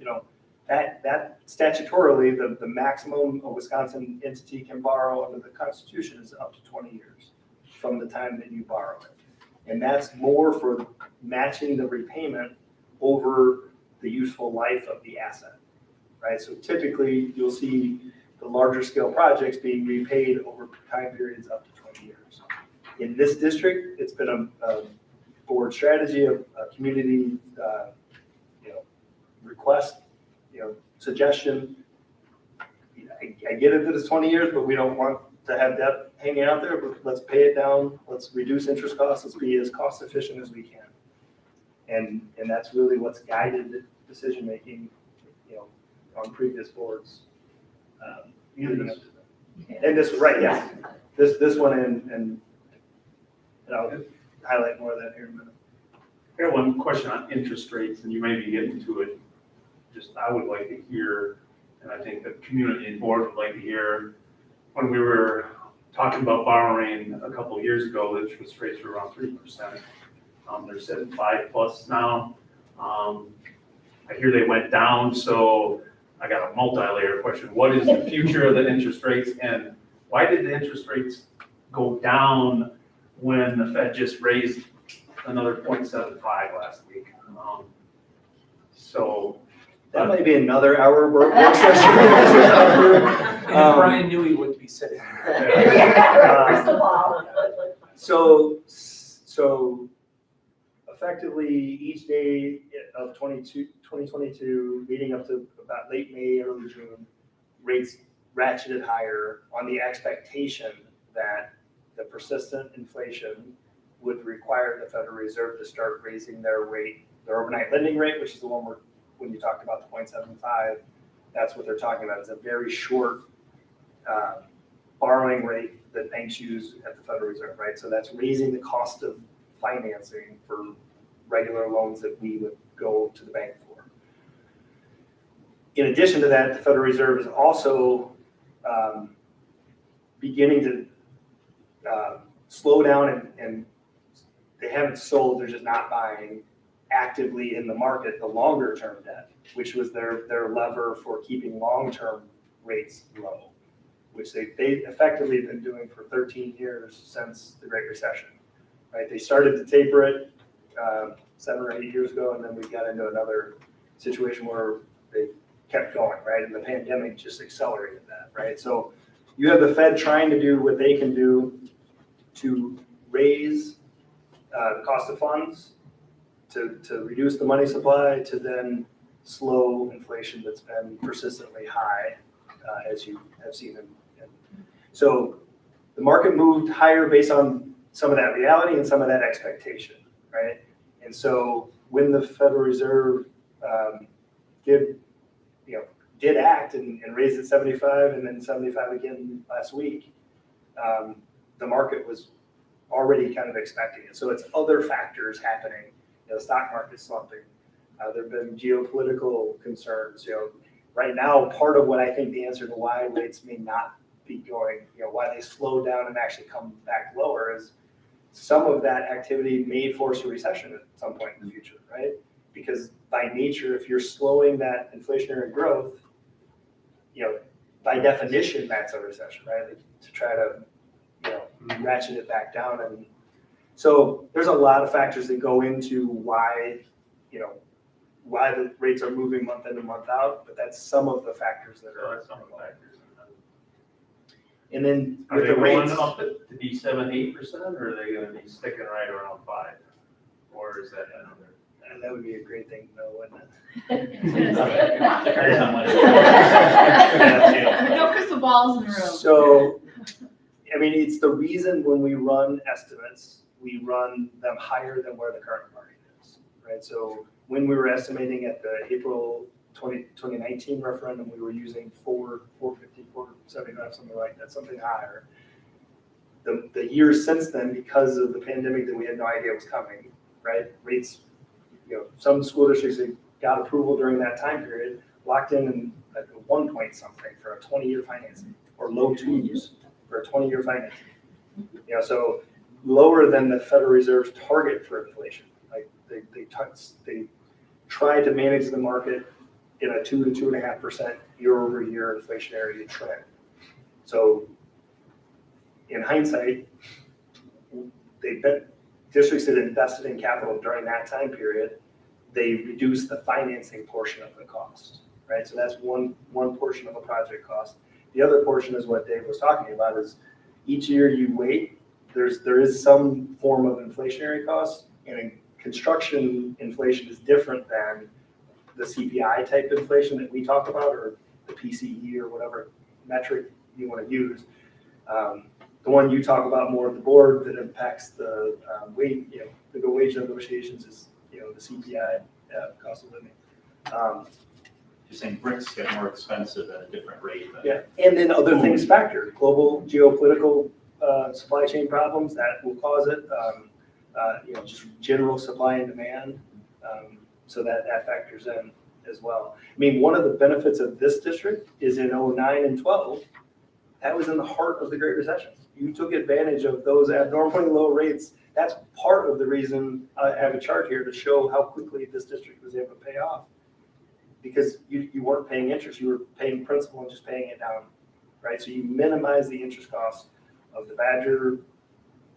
that statutorily, the maximum a Wisconsin entity can borrow under the Constitution is up to 20 years from the time that you borrow it. And that's more for matching the repayment over the useful life of the asset, right? So typically you'll see the the larger scale projects being repaid over time periods up to 20 years. In this district, it's been a board strategy, a community, request, suggestion. I get it that it's 20 years, but we don't want to have debt hanging out there, but let's pay it down, let's reduce interest costs, let's be as cost efficient as we can. And that's really what's guided decision-making, on previous boards. leading up to that. And this, right, yes, this one and I'll highlight more of that here in a minute. I got one question on interest rates, and you may be getting to it. Just, I would like to hear, and I think the community and board would like to hear, when we were talking about borrowing a couple of years ago, the interest rates were around 3%. They're sitting 5+ now. I hear they went down, so I got a multi-layer question. What is the future of the interest rates, and why did the interest rates go down when the Fed just raised another 0.75 last week? So That might be another hour work session. And if Brian knew he wouldn't be sitting here. Crystal ball. So effectively, each day of 2022, leading up to about late May, early June, rates ratcheted higher on the expectation that the persistent inflation would require the Federal Reserve to start raising their rate, their overnight lending rate, which is the one where, when you talked about the 0.75, that's what they're talking about. It's a very short borrowing rate that banks use at the Federal Reserve, right? So that's raising the cost of financing for regular loans that we would go to the bank for. In addition to that, the Federal Reserve is also beginning to slow down and they haven't sold, they're just not buying actively in the market the longer term debt, which was their lever for keeping long-term rates low, which they effectively been doing for 13 years since the Great Recession, right? They started to taper it 7 or 8 years ago, and then we got into another situation where they kept going, right? And the pandemic just accelerated that, right? So you have the Fed trying to do what they can do to raise the cost of funds, to reduce the money supply, to then slow inflation that's been persistently high, as you have seen. So the market moved higher based on some of that reality and some of that expectation, right? And so when the Federal Reserve did act and raised it 75 and then 75 again last week, the market was already kind of expecting it. So it's other factors happening. The stock market's slumping. There have been geopolitical concerns. Right now, part of what I think the answer to why rates may not be going, why they slow down and actually come back lower is some of that activity may force a recession at some point in the future, right? Because by nature, if you're slowing that inflationary growth, by definition, that's a recession, right? To try to, ratchet it back down. And so there's a lot of factors that go into why the rates are moving month in and month out, but that's some of the factors that are. And then are with they the going rates, up to be 7-8%, or are they going to be sticking right around 5%? Or is that another? that would be a great thing to know, wouldn't it? Depends on what it is. No crystal balls in the room. So, it's the reason when we run estimates, we run them higher than where the current market is, right? So when we were estimating at the April 2019 referendum, we were using 450, 475, something like that, something higher. The years since then, because of the pandemic that we had no idea was coming, right? Rates, some school districts that got approval during that time period locked in at 1 point something for a 20-year financing, or low 2s for a 20-year financing. So lower than the Federal Reserve's target for inflation. Like they try to manage the market in a 2 to 2.5% year-over-year inflationary trend. So in hindsight, districts that invested in capital during that time period, they reduced the financing portion of the cost, right? So that's one portion of a project cost. the other portion is what Dave was talking about, is each year you wait, there is some form of inflationary costs, and construction inflation is different than the CPI type inflation that we talk about, or the PCE, or whatever metric you want to use. The one you talk about more at the board that impacts the the wage negotiations is, the CPI, cost of living. You're saying bricks get more expensive at a different rate than. Yeah, and then other things factor, global geopolitical supply chain problems that will cause it, just general supply and demand. So that factors in as well. I mean, one of the benefits of this district is in 09 and 12, that was in the heart of the Great Recession. You took advantage of those abnormally low rates. That's part of the reason I have a chart here to show how quickly this district was able to pay off. Because you weren't paying interest, you were paying principal and just paying it down, right? So you minimize the interest costs of the Badger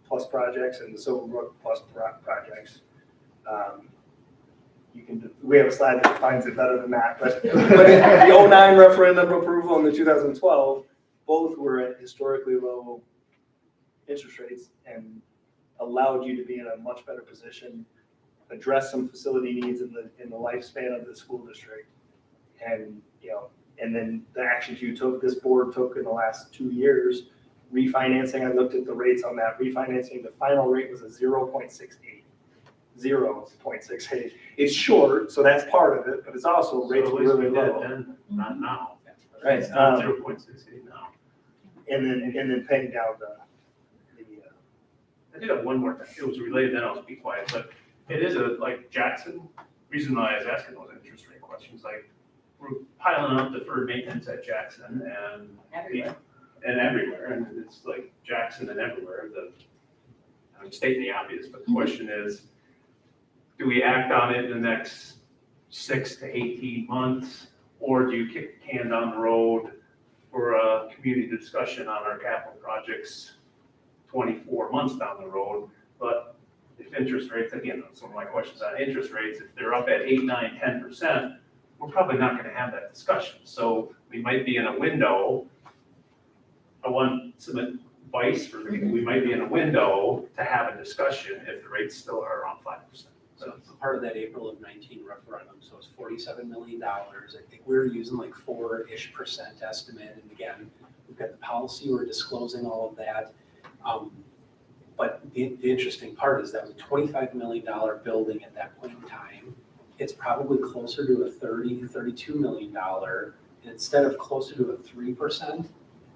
plus projects and the Silverbrook plus projects. We have a slide that defines it better than that, but the 09 referendum approval and the 2012, both were at historically low interest rates and allowed you to be in a much better position, address some facility needs in the lifespan of the school district. And, and then the actions this board took in the last 2 years, refinancing, I looked at the rates on that refinancing, the final rate was a 0.68. 0.68. It's short, so that's part of it, but it's also rates were really low. Then, not now. Right. It's not 0.68 now. And then paying down the I did have one more thing. It was related, then I'll be quiet, but it is like Jackson, reason why I was asking those interest rate questions, like we're piling up deferred maintenance at Jackson and everywhere, and it's like Jackson and everywhere. I'm stating the obvious, but the question is, do we act on it in the next 6 to 18 months, or do you kick the can down the road for a community discussion on our capital projects 24 months down the road? But if interest rates, again, some of my questions on interest rates, if they're up at 8, 9, 10%, we're probably not going to have that discussion. So we might be in a window. I want some advice for people. We might be in a window to have a discussion if the rates still are around 5%. So part of that April of 19 referendum, so it's $47 million. I think we were using like 4-ish% estimate. And again, we've got the policy, we're disclosing all of that. But the interesting part is that was a $25 million building at that point in time. It's probably closer to a $32 million. And instead of closer to a 3%,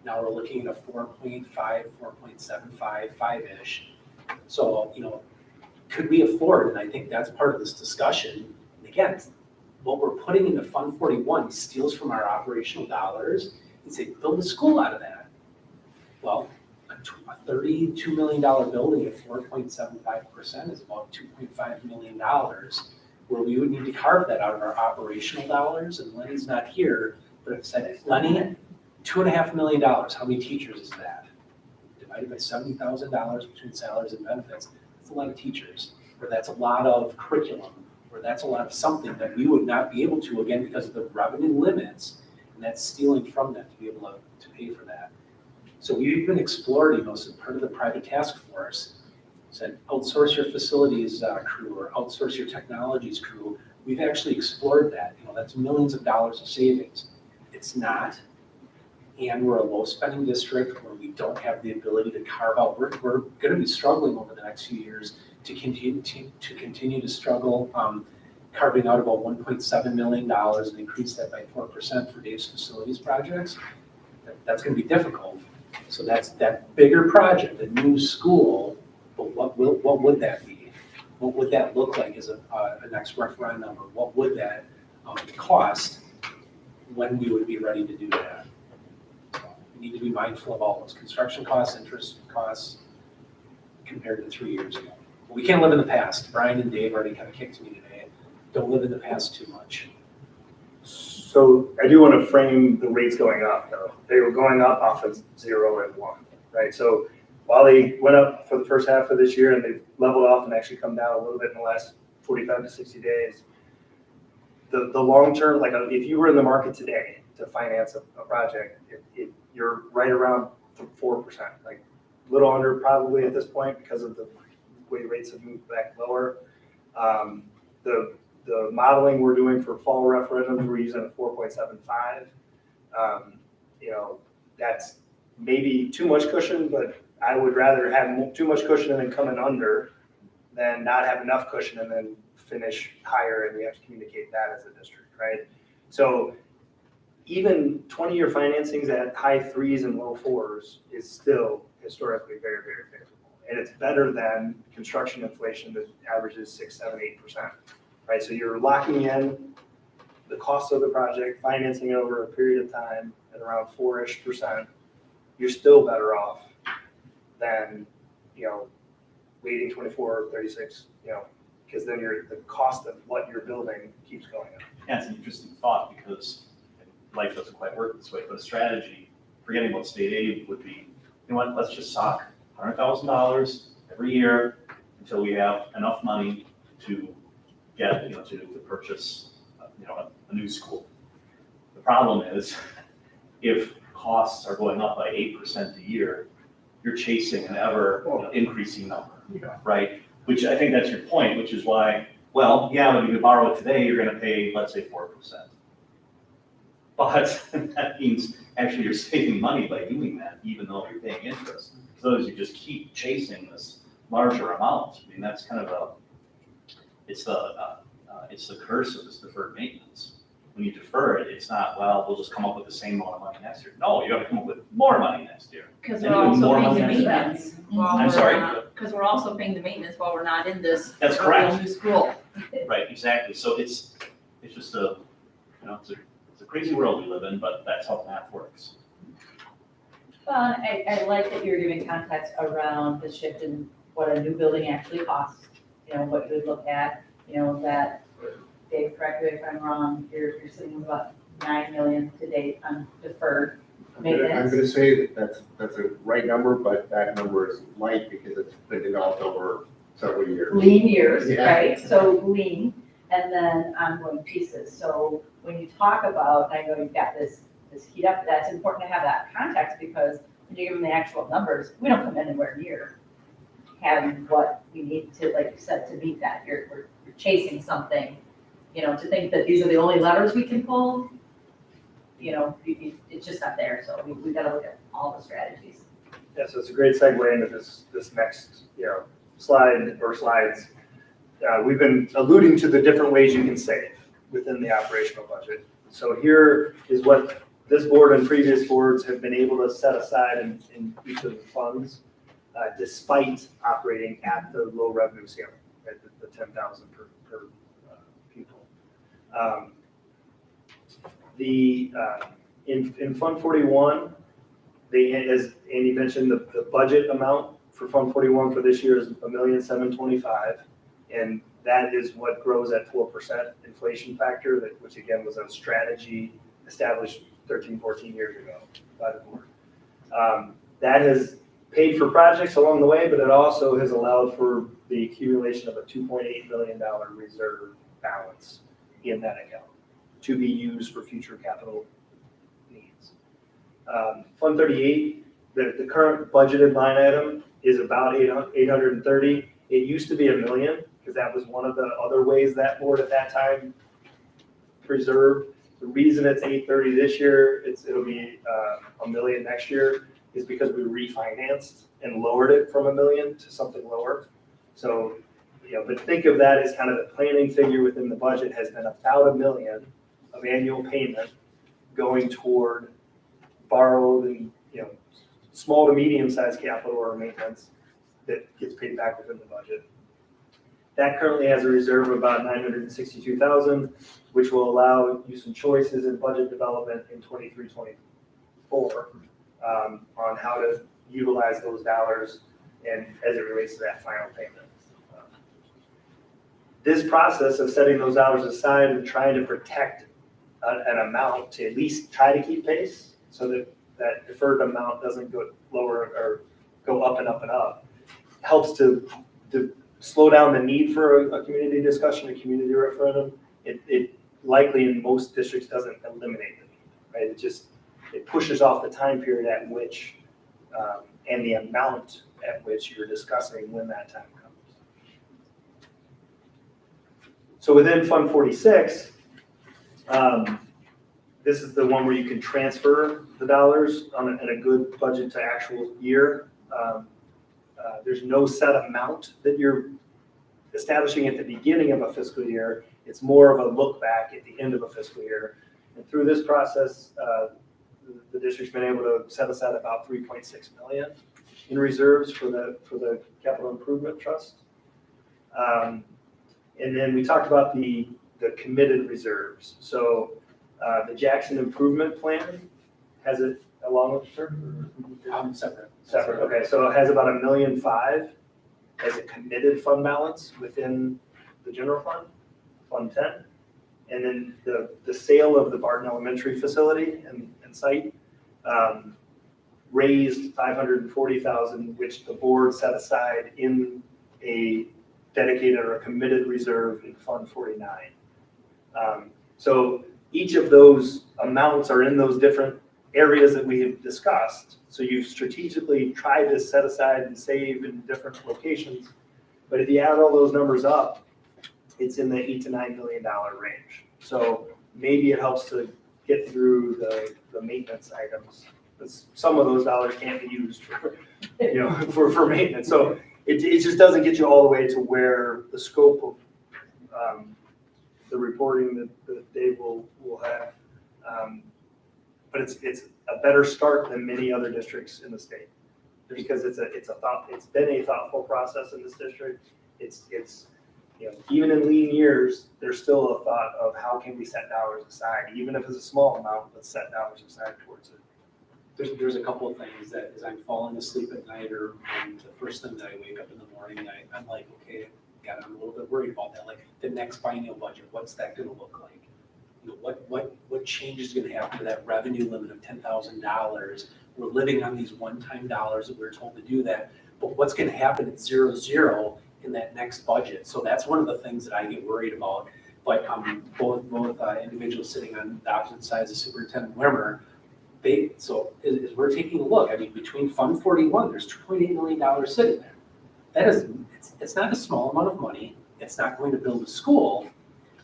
now we're looking at a 4.5, 4.75, 5-ish. So, could we afford, and I think that's part of this discussion, and again, what we're putting into Fund 41 steals from our operational dollars and say, build a school out of that. Well, a $32 million building at 4.75% is about $2.5 million, where we would need to carve that out of our operational dollars, and Lenny's not here, but if I said, Lenny, $2.5 million, how many teachers is that? Divided by $70,000 between salaries and benefits, that's a lot of teachers, or that's a lot of curriculum, or that's a lot of something that we would not be able to, again, because of the revenue limits, and that's stealing from them to be able to pay for that. So we've been exploring those as part of the private task force, said outsource your facilities crew or outsource your technologies crew. We've actually explored that. That's millions of dollars of savings. It's not, and we're a low spending district where we don't have the ability to carve out. We're going to be struggling over the next few years to continue to struggle, carving out about $1.7 million and increase that by 4% for Dave's facilities projects. That's going to be difficult. So that's that bigger project, the new school. But what would that be? What would that look like as a next referendum, or what would that cost when we would be ready to do that? So we need to be mindful of all those construction costs, interest costs compared to 3 years ago. We can't live in the past. Brian and Dave already kind of kicked me today. Don't live in the past too much. So I do want to frame the rates going up, though. They were going up off of 0 and 1, right? So while they went up for the first half of this year and they've leveled off and actually come down a little bit in the last 45 to 60 days, the long term, like if you were in the market today to finance a project, you're right around 4%, like a little under probably at this point because of the way rates have moved back lower. The modeling we're doing for fall referendums, we're using a 4.75. You know, that's maybe too much cushion, but I would rather have too much cushion and then come in under than not have enough cushion and then finish higher, and we have to communicate that as a district, right? So even 20-year financings at high 3s and low 4s is still historically very, very favorable. And it's better than construction inflation that averages 6, 7, 8%, right? So you're locking in the cost of the project, financing it over a period of time at around 4-ish%. You're still better off than, you know, waiting 24, 36, you know, because then the cost of what you're building keeps going up. Yeah, it's an interesting thought because life doesn't quite work this way, but a strategy, forgetting about state aid, would be, you know what, let's just sock $100,000 every year until we have enough money to get, you know, to purchase, you know, a new school. The problem is, if costs are going up by 8% a year, you're chasing an ever increasing number, right? Which I think that's your point, which is why, well, yeah, when you borrow it today, you're gonna pay, let's say, 4%. But that means actually you're saving money by doing that, even though you're paying interest. So as you just keep chasing this larger amount, I mean, that's kind of it's the curse of this deferred maintenance. When you defer it, it's not, well, we'll just come up with the same amount of money next year. No, you gotta come up with more money next year. Because And we're even also more paying the money next year. maintenance while I'm we're sorry? not, because we're also paying the maintenance while we're not in this. That's real correct. New school. Right, exactly. So it's just a, you know, it's a crazy world we live in, but that's how math works. Well, I like that you're giving context around the shift in what a new building actually costs, you know, what you would look at, you know, that, Dave, correct me if I'm wrong, you're sitting with about 9 million to date on deferred I'm maintenance. gonna say that that's a right number, but that number is light because it's been developed over several years. Lean years, Yeah. right? So lean, and then ongoing pieces. So when you talk about, I know you've got this heat up, that's important to have that context because when you give them the actual numbers, we don't come anywhere near having what we need to, like you said, to meet that. We're chasing something, you know, to think that these are the only levers we can pull, you know, it's just not there. So we gotta look at all the strategies. Yeah, so it's a great segue into this next, you know, slide or slides. We've been alluding to the different ways you can save within the operational budget. So here is what this board and previous boards have been able to set aside in each of the funds, despite operating at the low revenue ceiling, at the 10,000 per pupil. In Fund 41, as Andy mentioned, the budget amount for Fund 41 for this year is $1,725,000, and that is what grows at 4% inflation factor, which again was a strategy established 13, 14 years ago by the board. That has paid for projects along the way, but it also has allowed for the accumulation of a $2.8 million reserve balance in that account to be used for future capital needs. Fund 38, the current budgeted line item is about 830. It used to be $1 million because that was one of the other ways that board at that time preserved. The reason it's 830 this year, it'll be $1 million next year, is because we refinanced and lowered it from $1 million to something lower. So, you know, but think of that as kind of the planning figure within the budget has been about $1 million of annual payment going toward borrowed and, you know, small to medium-sized capital or maintenance that gets paid back within the budget. That currently has a reserve of about $962,000, which will allow you some choices in budget development in 23-24 on how to utilize those dollars and as it relates to that final payment. This process of setting those dollars aside and trying to protect an amount to at least try to keep pace so that that deferred amount doesn't go lower or go up and up and up helps to slow down the need for a community discussion, a community referendum. It likely in most districts doesn't eliminate the need, right? it pushes off the time period at which, and the amount at which you're discussing when that time comes. So within Fund 46, this is the one where you can transfer the dollars in a good budget to actual year. There's no set amount that you're establishing at the beginning of a fiscal year. It's more of a look back at the end of a fiscal year. And through this process, the district's been able to set aside about 3.6 million in reserves for the capital improvement trust. And then we talked about the committed reserves. So the Jackson Improvement Plan has it along with Separate. separate. Okay, so it has about $1.5 million as a committed fund balance within the general fund, Fund 10. And then the sale of the Barton Elementary facility and site raised $540,000, which the board set aside in a dedicated or a committed reserve in Fund 49. So each of those amounts are in those different areas that we have discussed. So you've strategically tried to set aside and save in different locations. But if you add all those numbers up, it's in the $8 to $9 million range. So maybe it helps to get through the maintenance items. But some of those dollars can't be used for, for maintenance. So it just doesn't get you all the way to where the scope of the reporting that Dave will have. But it's a better start than many other districts in the state, because it's been a thoughtful process in this district. It's even in lean years, there's still a thought of how can we set dollars aside, even if it's a small amount, let's set dollars aside towards it. There's a couple of things that as I'm falling asleep at night or the first thing that I wake up in the morning, I'm like, okay, God, I'm a little bit worried about that. Like the next biennial budget, what's that going to look like? What change is going to happen to that revenue limit of $10,000? We're living on these one-time dollars that we're told to do that, but what's going to happen at 0-0 in that next budget? So that's one of the things that I get worried about. But both individuals sitting on the opposite sides of Superintendent Wimmer, as we're taking a look, I mean, between Fund 41, there's $2.8 million sitting there. That is, it's not a small amount of money. It's not going to build a school.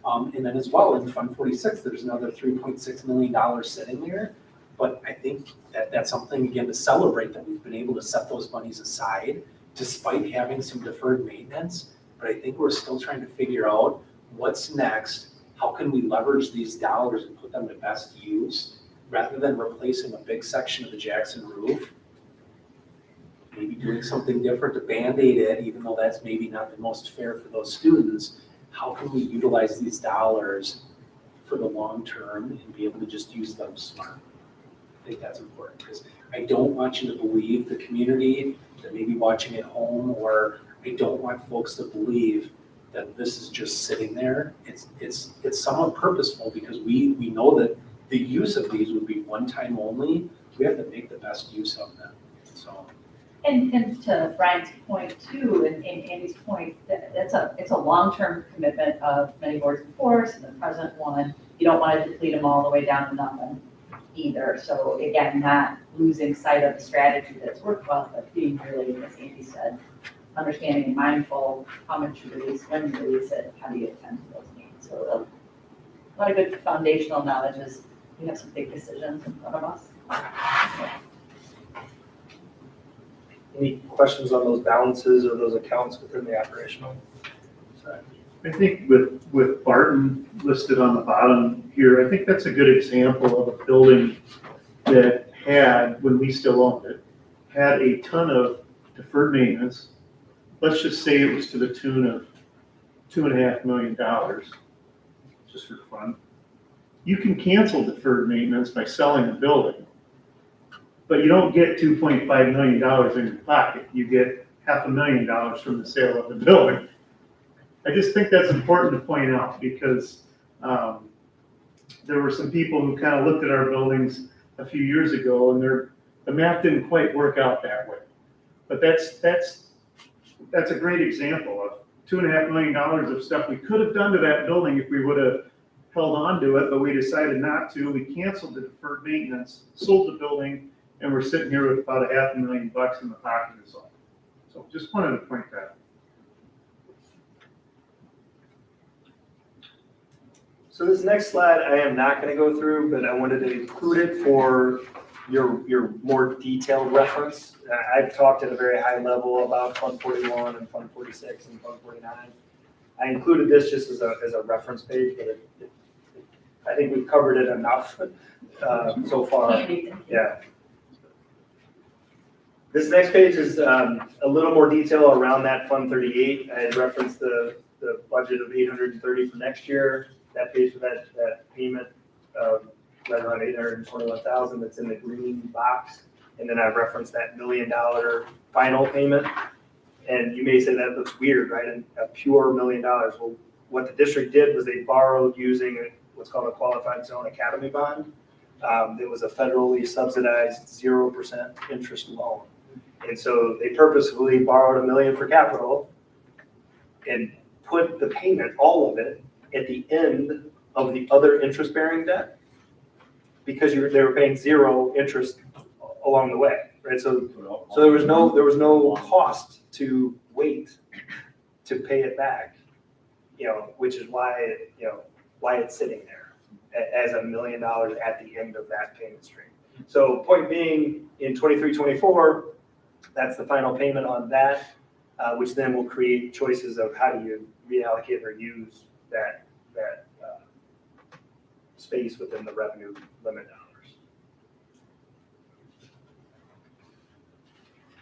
And then as well in Fund 46, there's another $3.6 million sitting there. But I think that's something, again, to celebrate that we've been able to set those monies aside despite having some deferred maintenance. But I think we're still trying to figure out what's next. How can we leverage these dollars and put them to best use rather than replacing a big section of the Jackson roof? Maybe doing something different to Band-Aid it, even though that's maybe not the most fair for those students. How can we utilize these dollars for the long term and be able to just use them smart? I think that's important because I don't want you to believe the community that may be watching at home, or I don't want folks to believe that this is just sitting there. It's somewhat purposeful because we know that the use of these would be one time only. We have to make the best use of them. So. And to Brian's point too, and Andy's point, it's a long-term commitment of many boards and force, and the present one, you don't want to deplete them all the way down to nothing either. So again, not losing sight of the strategy that's worked well, but being really, as Andy said, understanding and mindful how much you release, when you release it, how do you attend to those needs. So a lot of good foundational knowledge is we have some big decisions in front of us. Any questions on those balances or those accounts within the operational side? I think with Barton listed on the bottom here, I think that's a good example of a building that had, when we still owned it, had a ton of deferred maintenance. Let's just say it was to the tune of $2.5 million, just for fun. You can cancel deferred maintenance by selling the building, but you don't get $2.5 million in your pocket. You get $500,000 from the sale of the building. I just think that's important to point out because there were some people who kind of looked at our buildings a few years ago and the math didn't quite work out that way. But that's a great example of $2.5 million of stuff we could have done to that building if we would have held on to it, but we decided not to. We canceled the deferred maintenance, sold the building, and we're sitting here with about $500,000 in the pocket is all. So just wanted to point that out. So this next slide, I am not gonna go through, but I wanted to include it for your more detailed reference. I've talked at a very high level about Fund 41 and Fund 46 and Fund 49. I included this just as a reference page, but I think we've covered it enough so far. Handy. Yeah. This next page is a little more detail around that Fund 38. I had referenced the budget of $830 for next year. That pays for that payment of right around $821,000 that's in the green box. And then I've referenced that $1 million final payment. And you may say that looks weird, right? And a pure $1 million. Well, what the district did was they borrowed using what's called a qualified zone academy bond. It was a federally subsidized 0% interest loan. And so they purposefully borrowed $1 million for capital and put the payment, all of it, at the end of the other interest-bearing debt, because they were paying 0 interest along the way, right? So there was no cost to wait to pay it back, which is why why it's sitting there as $1 million at the end of that payment stream. So point being, in 23-24, that's the final payment on that, which then will create choices of how do you reallocate or use that space within the revenue limit dollars.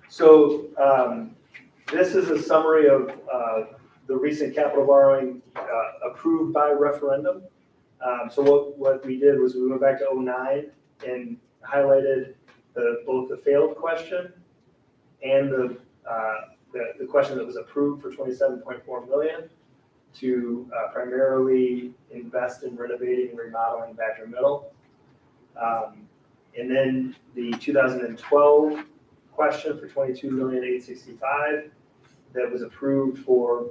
So this is a summary of the recent capital borrowing approved by referendum. So what we did was we went back to 2009 and highlighted both the failed question and the question that was approved for $27.4 million to primarily invest in renovating and remodeling Badger Middle. And then the 2012 question for $22,865,000 that was approved for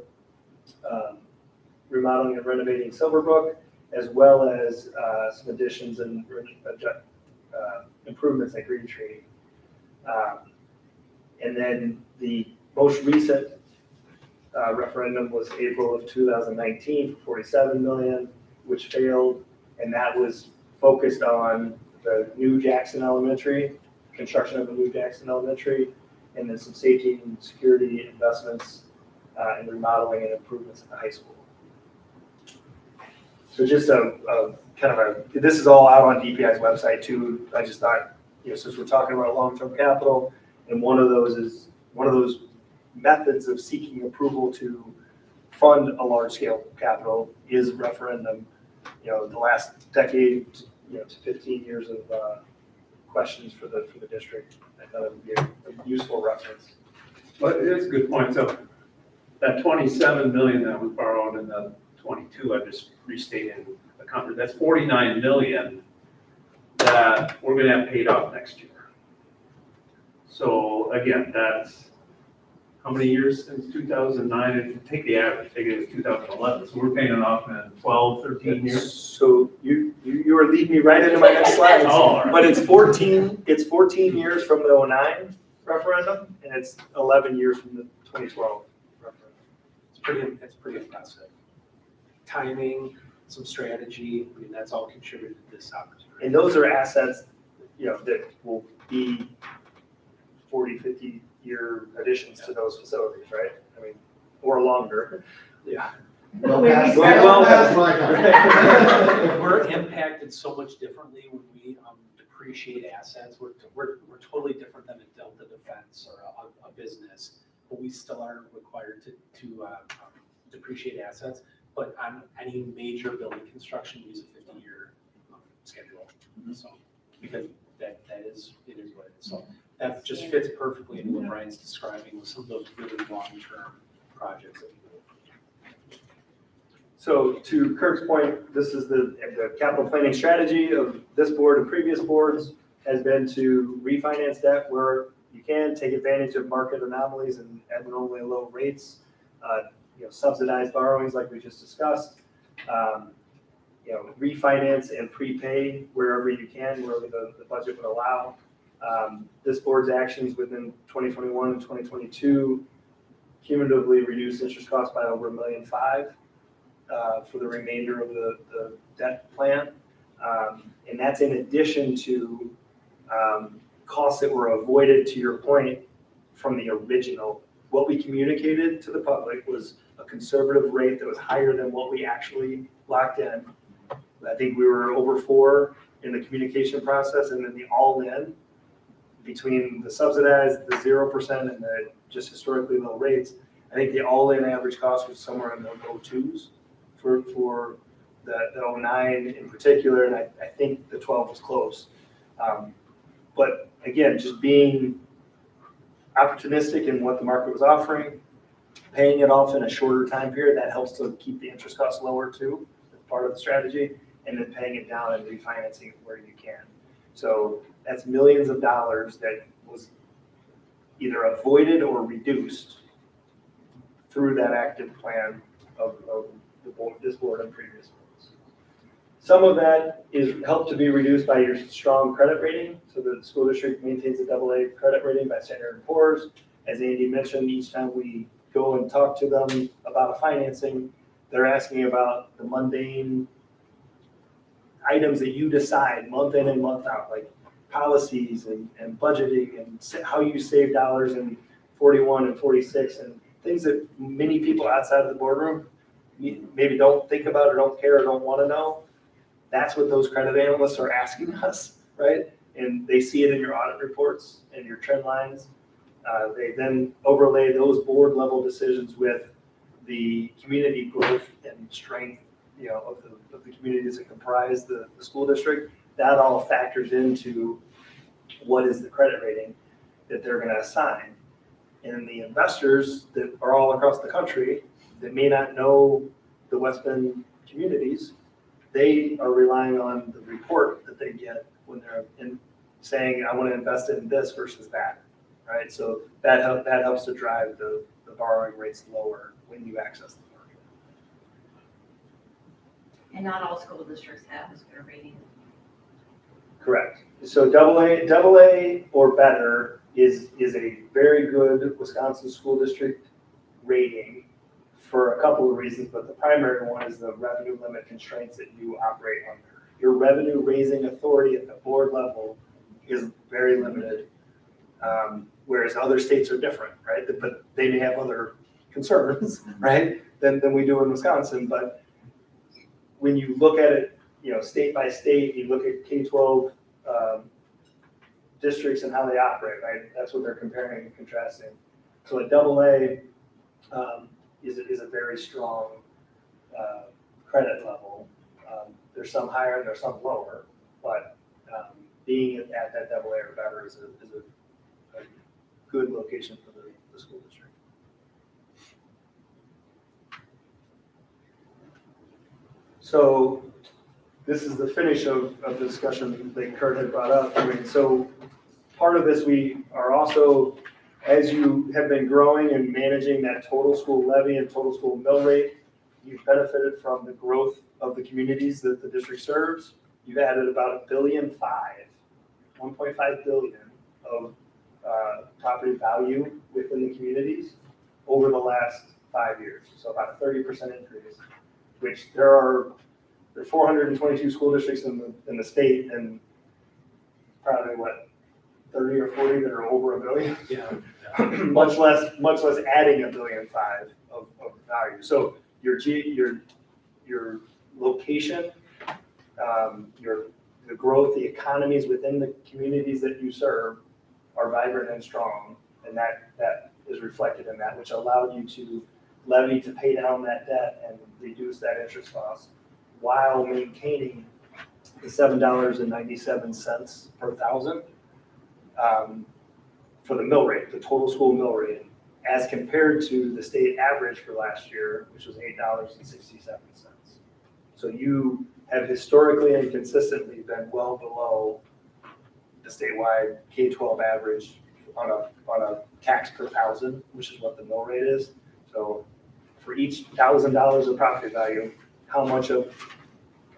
remodeling and renovating Silverbrook, as well as some additions and improvements at Green Tree. And then the most recent referendum was April of 2019 for $47 million, which failed, and that was focused on the new Jackson Elementary, construction of the new Jackson Elementary, and then some safety and security investments and remodeling and improvements at the high school. So just this is all out on DPI's website too. I just thought, since we're talking about long-term capital, and one of those methods of seeking approval to fund a large-scale capital is referendum. The last decade, to 15 years of questions for the district. I thought it would be a useful reference. But it is a good point. So that 27 million that was borrowed in the 22, I just restated the contract. That's 49 million that we're going to have paid off next year. So again, that's how many years since 2009? If you take the average, take it as 2011. So we're paying it off in 12, 13 years. So you are leading me right into my next slide. Oh, all right. But it's 14 years from the 2009 referendum, and it's 11 years from the 2012 referendum. It's pretty impressive. Timing, some strategy, that's all contributed to this opportunity. And those are assets, that will be 40, 50 year additions to those facilities, right? Or longer. Yeah. Well, Where we past- start- well past my time. We're impacted so much differently when we depreciate assets. We're totally different than a Delta Defense or a business, but we still are required to depreciate assets. But on any major building construction, we use a 50-year schedule. So because it is what it is. So that just fits perfectly into what Brian's describing with some of those really long-term projects that we do. So to Kirk's point, this is the capital planning strategy of this board and previous boards has been to refinance debt where you can, take advantage of market anomalies and abnormally low rates, subsidized borrowings like we just discussed. refinance and prepay wherever you can, wherever the budget would allow. This board's actions within 2021 and 2022 cumulatively reduced interest costs by over $1.5 million for the remainder of the debt plan. And that's in addition to costs that were avoided, to your point, from the original. What we communicated to the public was a conservative rate that was higher than what we actually locked in. I think we were over 4 in the communication process, and then the all-in between the subsidized, the 0% and the just historically low rates. I think the all-in average cost was somewhere in the low 2s for the 09 in particular, and I think the 12 was close. But again, just being opportunistic in what the market was offering, paying it off in a shorter time period, that helps to keep the interest costs lower too, as part of the strategy, and then paying it down and refinancing it where you can. So that's millions of dollars that was either avoided or reduced through that active plan of this board and previous boards. Some of that is helped to be reduced by your strong credit rating. So the school district maintains a AA credit rating by Standard & Poor's. As Andy mentioned, each time we go and talk to them about a financing, they're asking about the mundane items that you decide month in and month out, like policies and budgeting and how you save dollars in 41 and 46 and things that many people outside of the boardroom maybe don't think about or don't care or don't want to know. That's what those credit analysts are asking us, right? And they see it in your audit reports and your trend lines. They then overlay those board level decisions with the community growth and strength, of the communities that comprise the school district. That all factors into what is the credit rating that they're going to assign. And the investors that are all across the country that may not know the West Bend communities, they are relying on the report that they get when they're saying, I want to invest in this versus that, right? So that helps to drive the borrowing rates lower when you access the market. And not all school districts have as good a rating. Correct. So AA or better is a very good Wisconsin school district rating for a couple of reasons, but the primary one is the revenue limit constraints that you operate under. Your revenue raising authority at the board level is very limited, whereas other states are different, right? But they may have other concerns, right, than we do in Wisconsin. But when you look at it, state by state, you look at K-12 districts and how they operate, right? That's what they're comparing and contrasting. So a AA is a very strong credit level. There's some higher and there's some lower, but being at that AA or better is a good location for the school district. So this is the finish of the discussion that Kurt had brought up. So part of this, we are also, as you have been growing and managing that total school levy and total school mill rate, you've benefited from the growth of the communities that the district serves. You've added about $1.5 billion, $1.5 billion of property value within the communities over the last 5 years. So about a 30% increase, which there are 422 school districts in the state, and probably 30 or 40 that are over $1 billion. Yeah. much less adding $1.5 billion of value. So your location, the growth, the economies within the communities that you serve are vibrant and strong, and that is reflected in that, which allowed you to levy to pay down that debt and reduce that interest cost while maintaining the $7.97 per thousand for the mill rate, the total school mill rate, as compared to the state average for last year, which was $8.67. So you have historically and consistently been well below the statewide K-12 average on a tax per thousand, which is what the mill rate is. So for each $1,000 of property value, how much of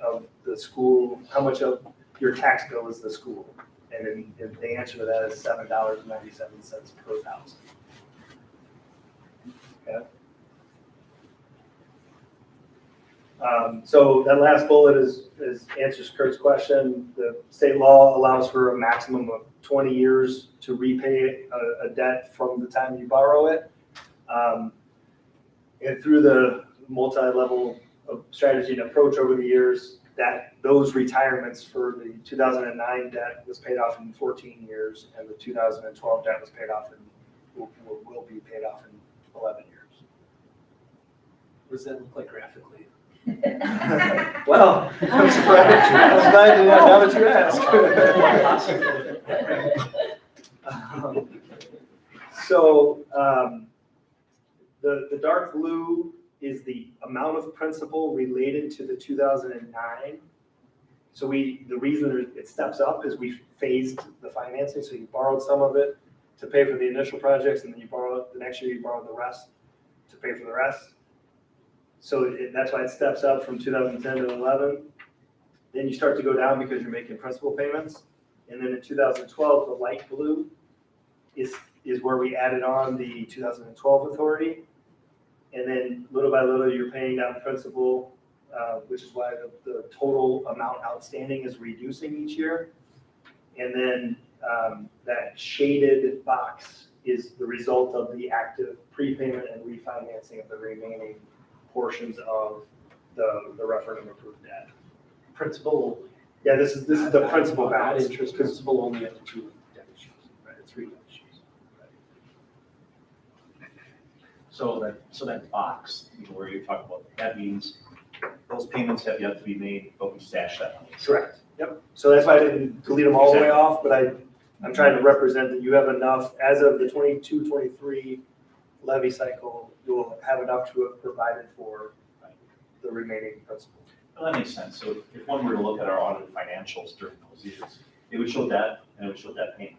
of the school, how much of your tax bill is the school? And then the answer to that is $7.97 per thousand. Okay. So that last bullet answers Kurt's question. The state law allows for a maximum of 20 years to repay a debt from the time you borrow it. And through the multi-level of strategy and approach over the years, that those retirements for the 2009 debt was paid off in 14 years, and the 2012 debt was paid off will be paid off in 11 years. What does that look like graphically? Well, I'm surprised. I'm glad to know now that you asked. So the dark blue is the amount of principal related to the 2009. So the reason it steps up is we phased the financing. So you borrowed some of it to pay for the initial projects, and then the next year you borrowed the rest to pay for the rest. So that's why it steps up from 2010 to 11. Then you start to go down because you're making principal payments. And then in 2012, the light blue is where we added on the 2012 authority. And then little by little, you're paying down principal, which is why the total amount outstanding is reducing each year. And then that shaded box is the result of the active prepayment and refinancing of the remaining portions of the referendum approved debt. Principal. Yeah, this is the principal Not balance. interest, principal only up to 2 debt issues, right, 3 debt issues. So that box, where you're talking about, that means those payments have yet to be made, but we stashed that money. Correct. Yep. So that's why I didn't delete them all the way off, but I'm trying to represent that you have enough, as of the 22-23 levy cycle, you'll have enough to have provided for the remaining principal. Well, that makes sense. So if one were to look at our audited financials during those years, it would show debt and it would show debt payment.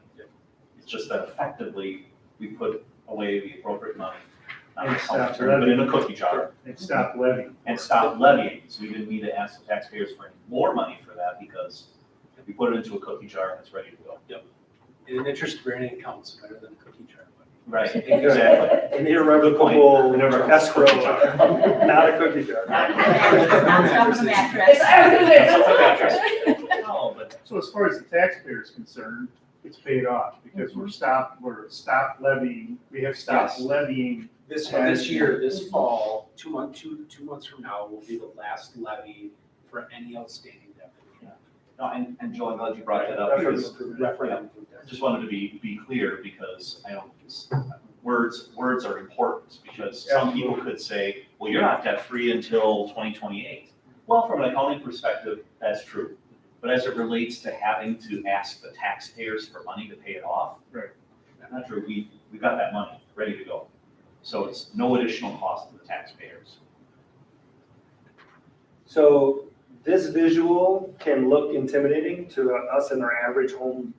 It's just that effectively, we put away the appropriate money, not in a health term, but in a cookie jar, And stop levying. and stopped levying. So we didn't need to ask the taxpayers for any more money for that because we put it into a cookie jar and it's ready to go. Yep. And an interest-bearing account is better than a cookie jar. Right, exactly. An irrevocable Never- escrow, not a cookie jar. Not stuff from the mattress. No, but So as far as the taxpayer is concerned, it's paid off because we're stopped levying, we have stopped Yes. levying. This year, this fall, 2 months from now, will be the last levy for any outstanding debt that we have. No, and Joe, I'm glad you brought that up because Referendum. I just wanted to be clear because I don't, words are important because some people could say, well, you're not debt free until 2028. Well, from an accounting perspective, that's true. But as it relates to having to ask the taxpayers for money to pay it off, Right. that's not true. We've got that money ready to go. So it's no additional cost to the taxpayers. So this visual can look intimidating to us in our average home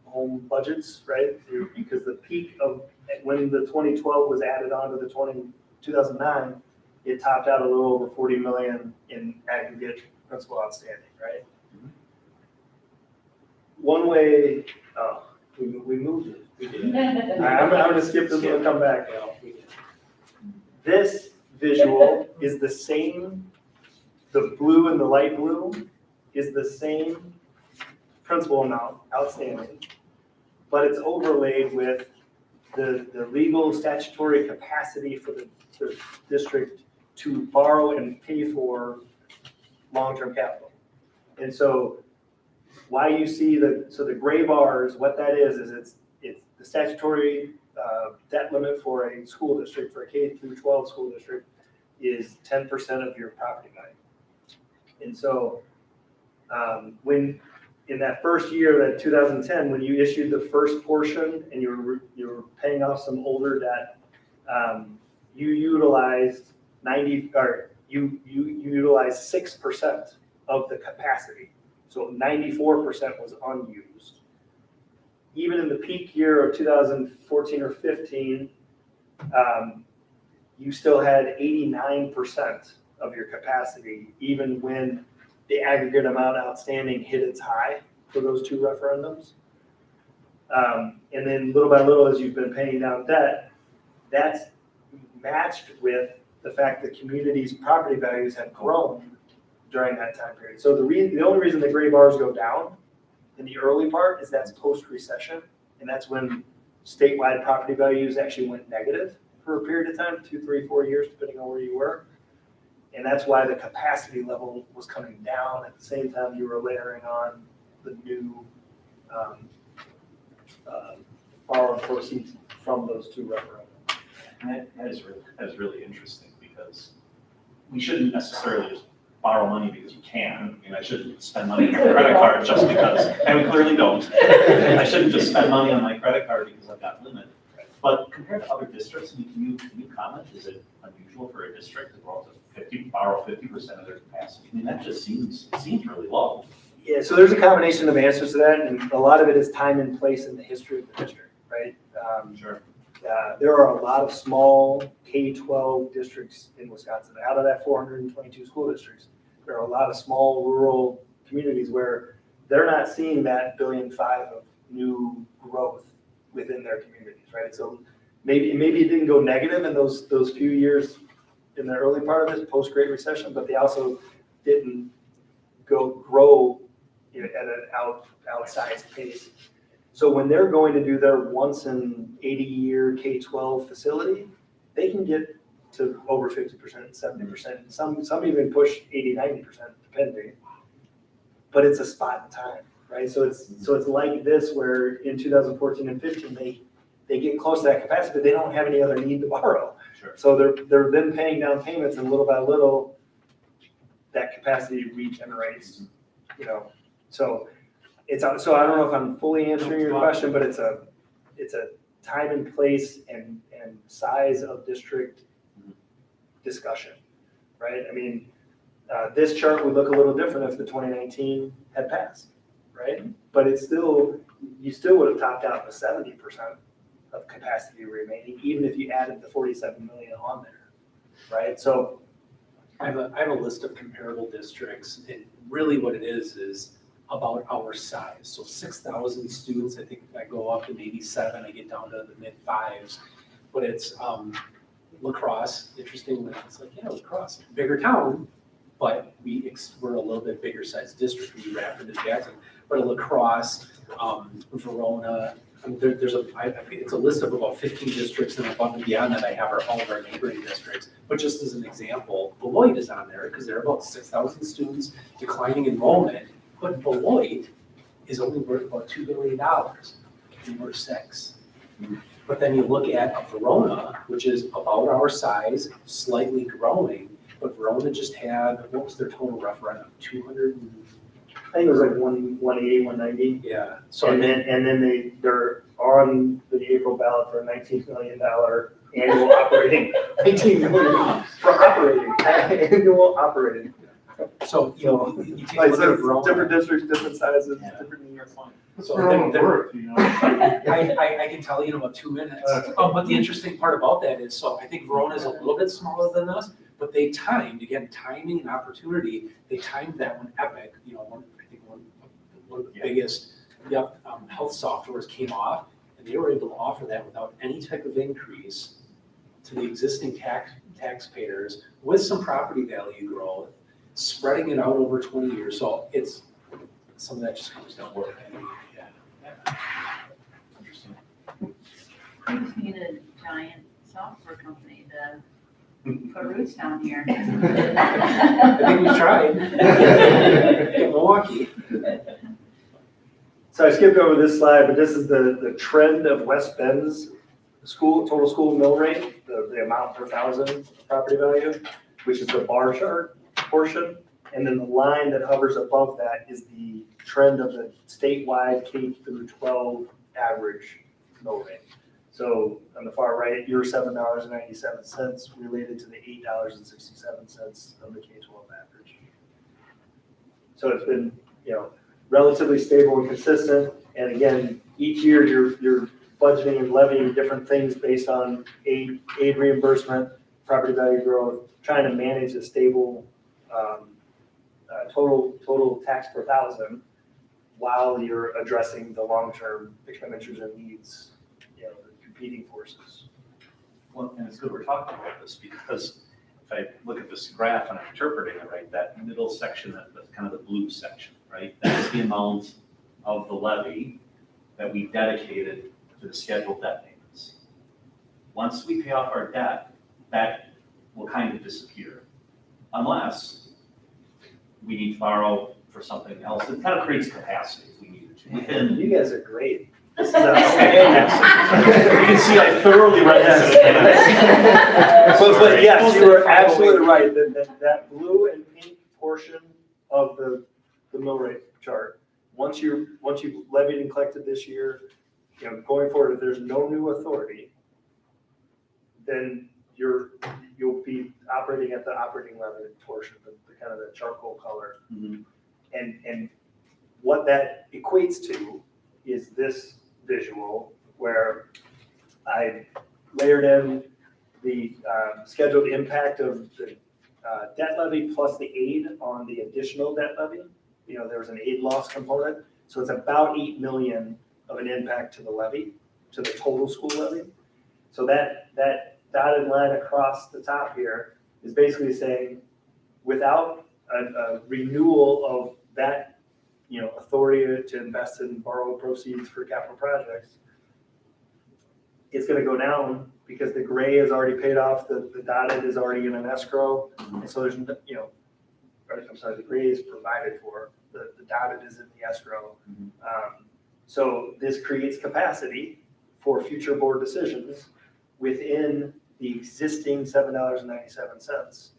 budgets, right? Because the peak of when the 2012 was added on to the 2009, it topped out a little over 40 million in aggregate principal outstanding, right? One way, we moved it. We did. I'm gonna skip this one and come back. This visual is the same, the blue and the light blue is the same principal amount outstanding, but it's overlaid with the legal statutory capacity for the district to borrow and pay for long-term capital. And so why you see the gray bars, what that is it's the statutory debt limit for a school district, for a K through 12 school district, is 10% of your property value. And so when in that first year, that 2010, when you issued the first portion and you were paying off some older debt, you utilized you utilized 6% of the capacity. So 94% was unused. Even in the peak year of 2014 or 15, you still had 89% of your capacity, even when the aggregate amount outstanding hit its high for those two referendums. And then little by little, as you've been paying down debt, that's matched with the fact that communities' property values have grown during that time period. So the only reason the gray bars go down in the early part is that's post-recession, and that's when statewide property values actually went negative for a period of time, 2, 3, 4 years, depending on where you were. And that's why the capacity level was coming down at the same time you were layering on the new borrowed proceeds from those two referendums. And that is really interesting, because we shouldn't necessarily just borrow money because you can. I mean, I shouldn't spend money on my credit card just because, and we clearly don't. I shouldn't just spend money on my credit card because I've got limit. But compared to other districts, I mean, can you comment, is it unusual for a district to borrow 50% of their capacity? I mean, that just seems really low. Yeah, so there's a combination of answers to that, and a lot of it is time and place in the history of the district, right? Sure. There are a lot of small K-12 districts in Wisconsin. Out of that 422 school districts, there are a lot of small rural communities where they're not seeing that $1.5 billion of new growth within their communities, right? So maybe it didn't go negative in those few years in the early part of this post-Great Recession, but they also didn't grow at an outsized pace. So when they're going to do their once in 80-year K-12 facility, they can get to over 50%, 70%. Some even push 80, 90%, depending. But it's a spot in time, right? So it's like this, where in 2014 and 15 they get close to that capacity, but they don't have any other need to borrow. Sure. So they're then paying down payments, and little by little, that capacity regenerates. So so I don't know if I'm fully answering your question, but it's a time and place and size of district discussion, right? I mean, this chart would look a little different if the 2019 had passed, right? But you still would have topped out with 70% of capacity remaining, even if you added the 47 million on there, right? So I have a list of comparable districts, and really what it is about our size. So 6,000 students, I think if I go up to maybe 7, I get down to the mid 5s. But it's La Crosse, interestingly, it's like, yeah, La Crosse, bigger town, but we're a little bit bigger sized district, we Rapid and Jackson. But La Crosse, Verona, it's a list of about 15 districts, and above and beyond that I have all of our neighboring districts. But just as an example, Beloit is on there because they're about 6,000 students, declining enrollment, but Beloit is only worth about $2 billion, and we're 6. But then you look at Verona, which is about our size, slightly growing, but Verona just had, what was their total referendum? 200? I think it was like 180, 190. Yeah. So and then they're on the April ballot for a $19 million annual operating, $19 million for operating, annual operating. So, you take a Like, look so at Verona. different districts, different sizes, Yeah. different needs. So For all the work, I can tell you in about 2 minutes. But the interesting part about that is, so I think Verona is a little bit smaller than us, but they timed, again, timing and opportunity, they timed that when Epic, one of the biggest health softwares came off, and they were able to offer that without any type of increase to the existing taxpayers with some property value growth, spreading it out over 20 years. So some of that just comes down to work. Interesting. We just need a giant software company to put roots down here. I think we tried. In Milwaukee. So I skipped over this slide, but this is the trend of West Bend's total school mill rate, the amount per thousand of property value, which is the bar chart portion. And then the line that hovers above that is the trend of the statewide K through 12 average mill rate. So on the far right, your $7.97 related to the $8.67 of the K-12 average. So it's been, relatively stable and consistent. And again, each year you're budgeting and levying different things based on aid reimbursement, property value growth, trying to manage a stable total tax per thousand, while you're addressing the long-term expenditures and needs, the competing forces. Well, and it's good we're talking about this because if I look at this graph and I'm interpreting it right, that middle section, that's kind of the blue section, right? That's the amount of the levy that we dedicated to the scheduled debt payments. Once we pay off our debt, that will kind of disappear unless we need to borrow for something else. It kind of creates capacity if we needed to within. You guys are great. This is You outstanding. can see I thoroughly read this in advance. But yes, you were absolutely right, that blue and pink portion of the mill rate chart, once you've levied and collected this year, going forward, if there's no new authority, then you'll be operating at the operating levy portion, the kind of the charcoal color. Mhm. And what that equates to is this visual where I layered in the scheduled impact of the debt levy plus the aid on the additional debt levy. There was an aid loss component, so it's about 8 million of an impact to the levy, to the total school levy. So that dotted line across the top here is basically saying, without a renewal of that, authority to invest in borrowed proceeds for capital projects, it's gonna go down because the gray is already paid off, the dotted is already in an escrow, and so there's, the gray is provided for, the dotted is in the escrow. So this creates capacity for future board decisions within the existing $7.97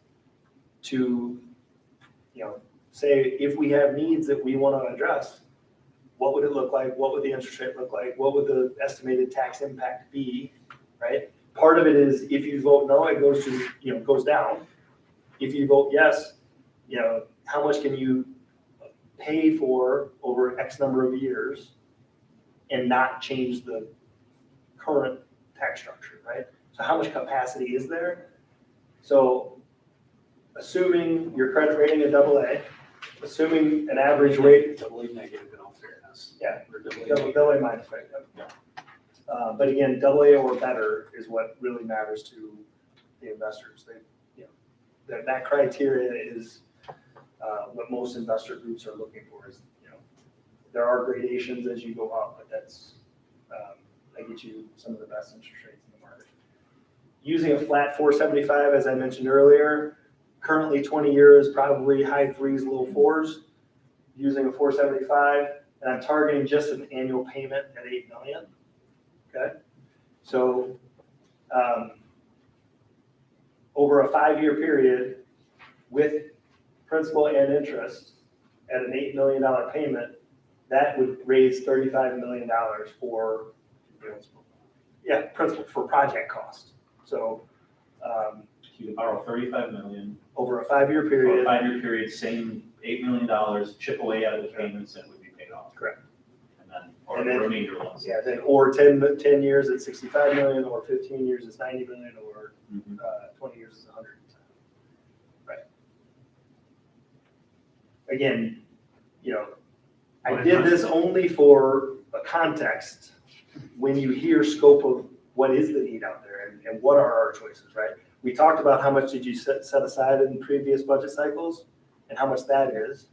to, say, if we have needs that we want to address, what would it look like? What would the interest rate look like? What would the estimated tax impact be, right? Part of it is if you vote no, it goes to, goes down. If you vote yes, how much can you pay for over X number of years and not change the current tax structure, right? So how much capacity is there? So assuming your credit rating is AA, assuming an average rate, Doubly negative in all fairness. Yeah. Or doubly AA minus, right? But again, AA or better is what really matters to the investors. That criteria is what most investor groups are looking for. Is there are gradations as you go up, but that gets you some of the best interest rates in the market. Using a flat 475, as I mentioned earlier, currently 20-year is probably high 3s, low 4s. Using a 475, and I'm targeting just an annual payment at $8 million. Okay, so over a 5-year period, with principal and interest at an $8 million payment, that would raise $35 million for principal for project cost. So You can borrow 35 million, over a 5-year for a period, 5-year period, same $8 million, chip away at the payments and it would be paid off. Correct. Or And the then- remainder ones. yeah, then or 10 years at 65 million, or 15 years is 90 million, or 20 years is 100. Right. Again, I did this only for a context when you hear scope of what is the need out there and what are our choices, right? We talked about how much did you set aside in previous budget cycles and how much that is.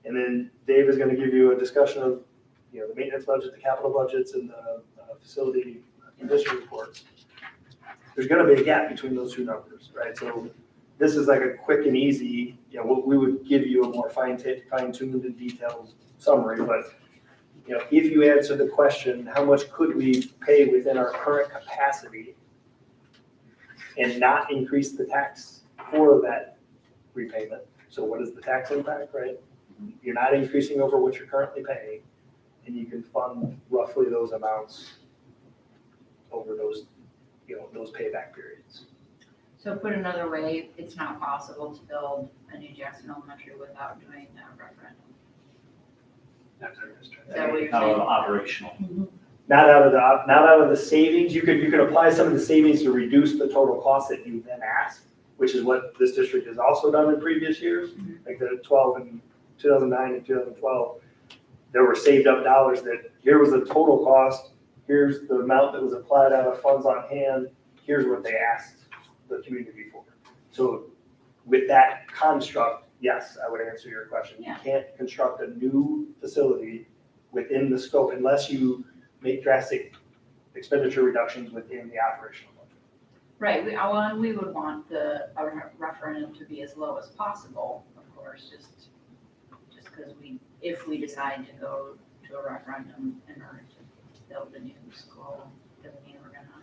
And then Dave is going to give you a discussion of the maintenance budget, the capital budgets, and the facility condition reports. There's going to be a gap between those two numbers, right? So this is like a quick and easy, what we would give you a more fine-tuned and detailed summary. But if you answer the question, how much could we pay within our current capacity and not increase the tax for that repayment? So what is the tax impact, right? You're not increasing over what you're currently paying, and you can fund roughly those amounts over those, those payback periods. So put another way, it's not possible to build a new Jackson Elementary without doing that referendum. That's our district. Is that what you're Now, saying? operational. Not out of the savings. You could apply some of the savings to reduce the total cost that you then ask. which is what this district has also done in previous years, like the 2009 and 2012. There were saved up dollars that here was the total cost, here's the amount that was applied out of funds on hand, here's what they asked the community for. So with that construct, yes, I would answer your question. You Yeah. can't construct a new facility within the scope unless you make drastic expenditure reductions within the operational budget. Right, we would want our referendum to be as low as possible, of course, just because if we decide to go to a referendum in order to build a new school, doesn't mean we're gonna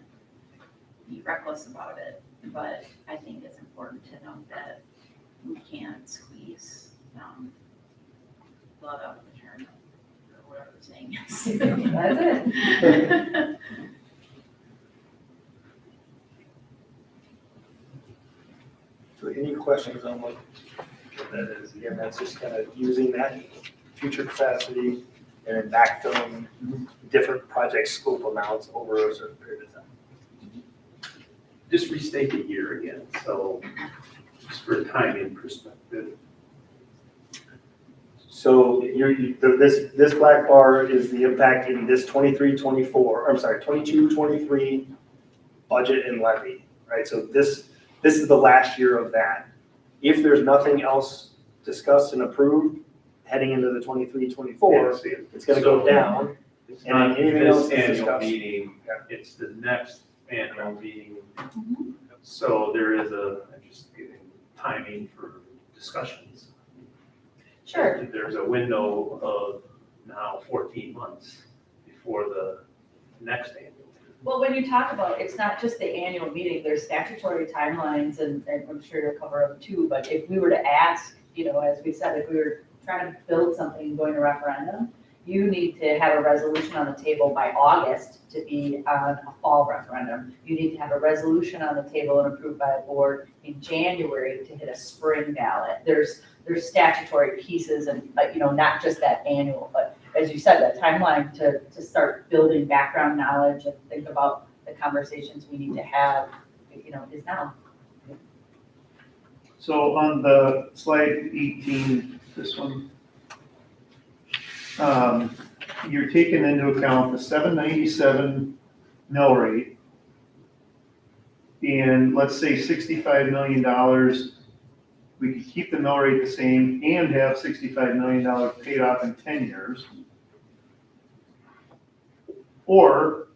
be reckless about it. But I think it's important to note that we can't squeeze blood out of the turnip, or whatever the saying is. That's it. So any questions on what that is? Again, that's just kind of using that future capacity and then backfilling different project scope amounts over a certain period of time. Just restate the year again, so just for a timing perspective. So this black bar is the impact in this 22-23 budget and levy, right? So this is the last year of that. If there's nothing else discussed and approved heading into the 23-24, it's gonna go down. It's And not anything else this that's annual discussed? meeting, Yeah. it's the next annual meeting. So there is I'm just giving timing for discussions. Sure. There's a window of now 14 months before the next annual. Well, when you talk about, it's not just the annual meeting, there's statutory timelines, and I'm sure you'll cover them too, but if we were to ask, as we said, if we were trying to build something and going to referendum, you need to have a resolution on the table by August to be on a fall referendum. You need to have a resolution on the table and approved by a board in January to hit a spring ballot. There's statutory pieces and, not just that annual, but as you said, that timeline to start building background knowledge and think about the conversations we need to have, is now. So on the slide 18, this one, you're taking into account the 797 mill rate. And let's say $65 million, we could keep the mill rate the same and have $65 million paid off in 10 years. Or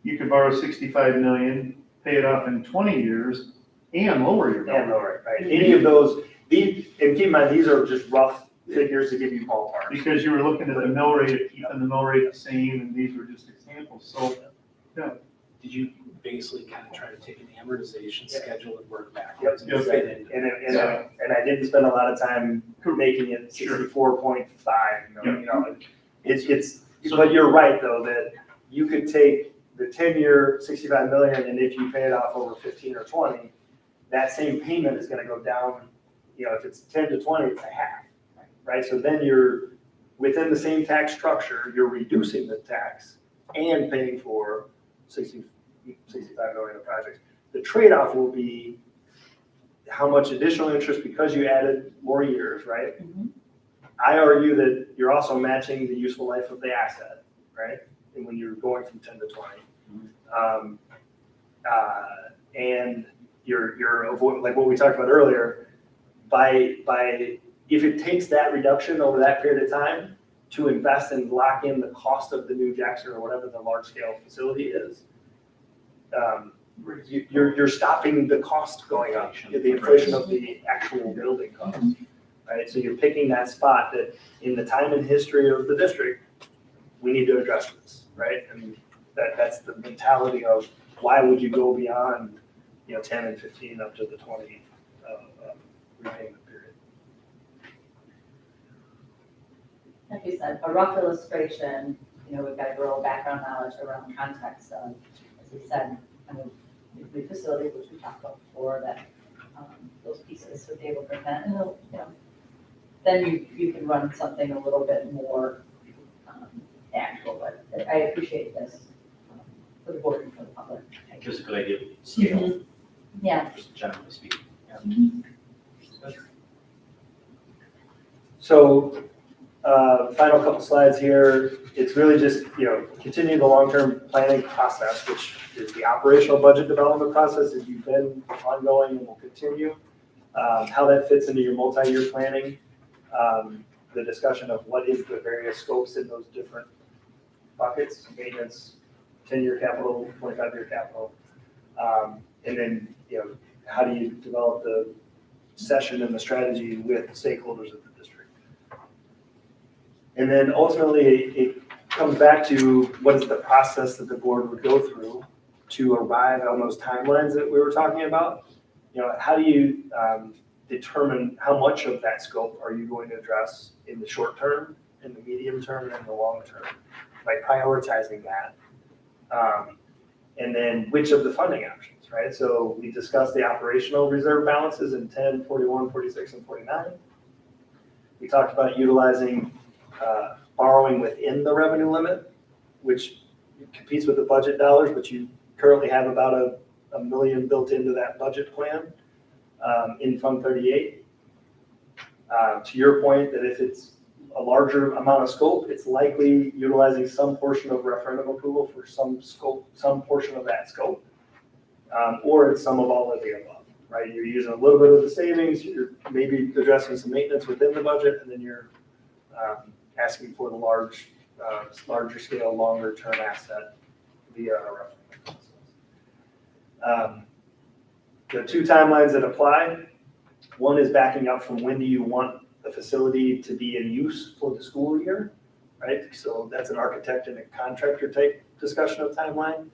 you could borrow 65 million, pay it off in 20 years and lower your mill And rate. lower, right? Any of those, and keep in mind, these are just rough figures to give you ballpark. Because you were looking at the mill rate, keeping the mill rate the same, and these were just examples, so. Did you basically kind of try to take an amortization Yeah. schedule and work backwards and Yep. fit into it? And I didn't spend a lot of time making it Sure. 64.5, but you're right though, that you could take the 10-year 65 million, and if you pay it off over 15 or 20, that same payment is gonna go down, if it's 10 to 20, it's a half, right? So then you're, within the same tax structure, you're reducing the tax and paying for 65 million of projects. The trade-off will be how much additional interest because you added more years, right? Mhm. I argue that you're also matching the useful life of the asset, right? And when you're going from 10 to 20. And you're avoiding, like what we talked about earlier, if it takes that reduction over that period of time to invest and lock in the cost of the new Jackson or whatever the large scale facility is, you're stopping the cost going up, the inflation of the actual building cost, right? So you're picking that spot that in the time and history of the district, we need to address this, right? And that's the mentality of why would you go beyond, 10 and 15 up to the 20 repayment period. Like you said, a rough illustration, we've got to grow background knowledge around context of, as we said, the facility, which we talked about before, that those pieces would be able to bring that, and then you can run something a little bit more actual, but I appreciate this for the board and for the public. It gives a good idea of scale, Yeah, just generally speaking. Yeah. So, final couple slides here. It's really just, continue the long-term planning process, which is the operational budget development process that you've been ongoing and will continue. How that fits into your multi-year planning, the discussion of what is the various scopes in those different buckets, maintenance, 10-year capital, 25-year capital. And then, how do you develop the session and the strategy with stakeholders of the district? And then ultimately, it comes back to what is the process that the board would go through to arrive on those timelines that we were talking about. How do you determine how much of that scope are you going to address in the short term, in the medium term, and in the long term, by prioritizing that. And then which of the funding options, right? So we discussed the operational reserve balances in 10, 41, 46, and 49. We talked about utilizing borrowing within the revenue limit, which competes with the budget dollars, but you currently have about a million built into that budget plan in Fund 38. To your point, that if it's a larger amount of scope, it's likely utilizing some portion of referendum approval for some scope, some portion of that scope, or it's some of all of the above, right? You're using a little bit of the savings, you're maybe addressing some maintenance within the budget, and then you're asking for the larger scale, longer term asset via a referendum process. The two timelines that apply, one is backing up from when do you want the facility to be in use for the school year, right? So that's an architect and a contractor type discussion of timeline.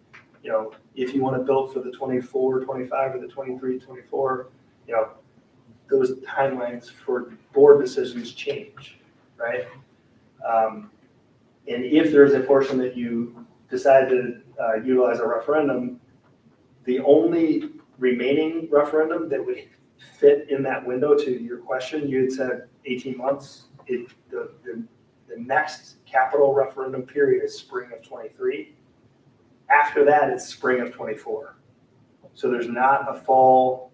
If you want to build for the 24, 25, or the 23, 24, those timelines for board decisions change, right? And if there's a portion that you decide to utilize a referendum, the only remaining referendum that would fit in that window to your question, you had said 18 months. The next capital referendum period is spring of 23. After that, it's spring of 24. So there's not a fall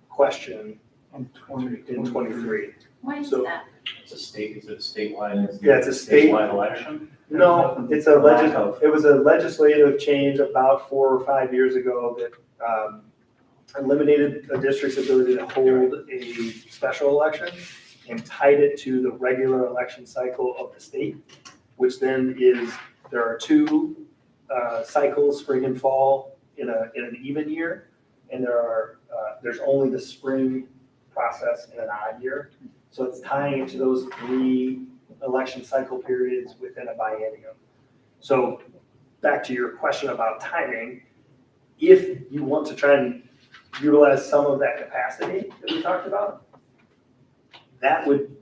question in 23. Why is So- that? Is it a statewide? Yeah, it's a state. Statewide election? No, it was a legislative change about 4 or 5 years ago that eliminated a district's ability to hold a special election and tied it to the regular election cycle of the state, which then there are 2 cycles, spring and fall, in an even year, and there's only the spring process in an odd year. So it's tying into those 3 election cycle periods within a biennium. So back to your question about timing, if you want to try and utilize some of that capacity that we talked about, that would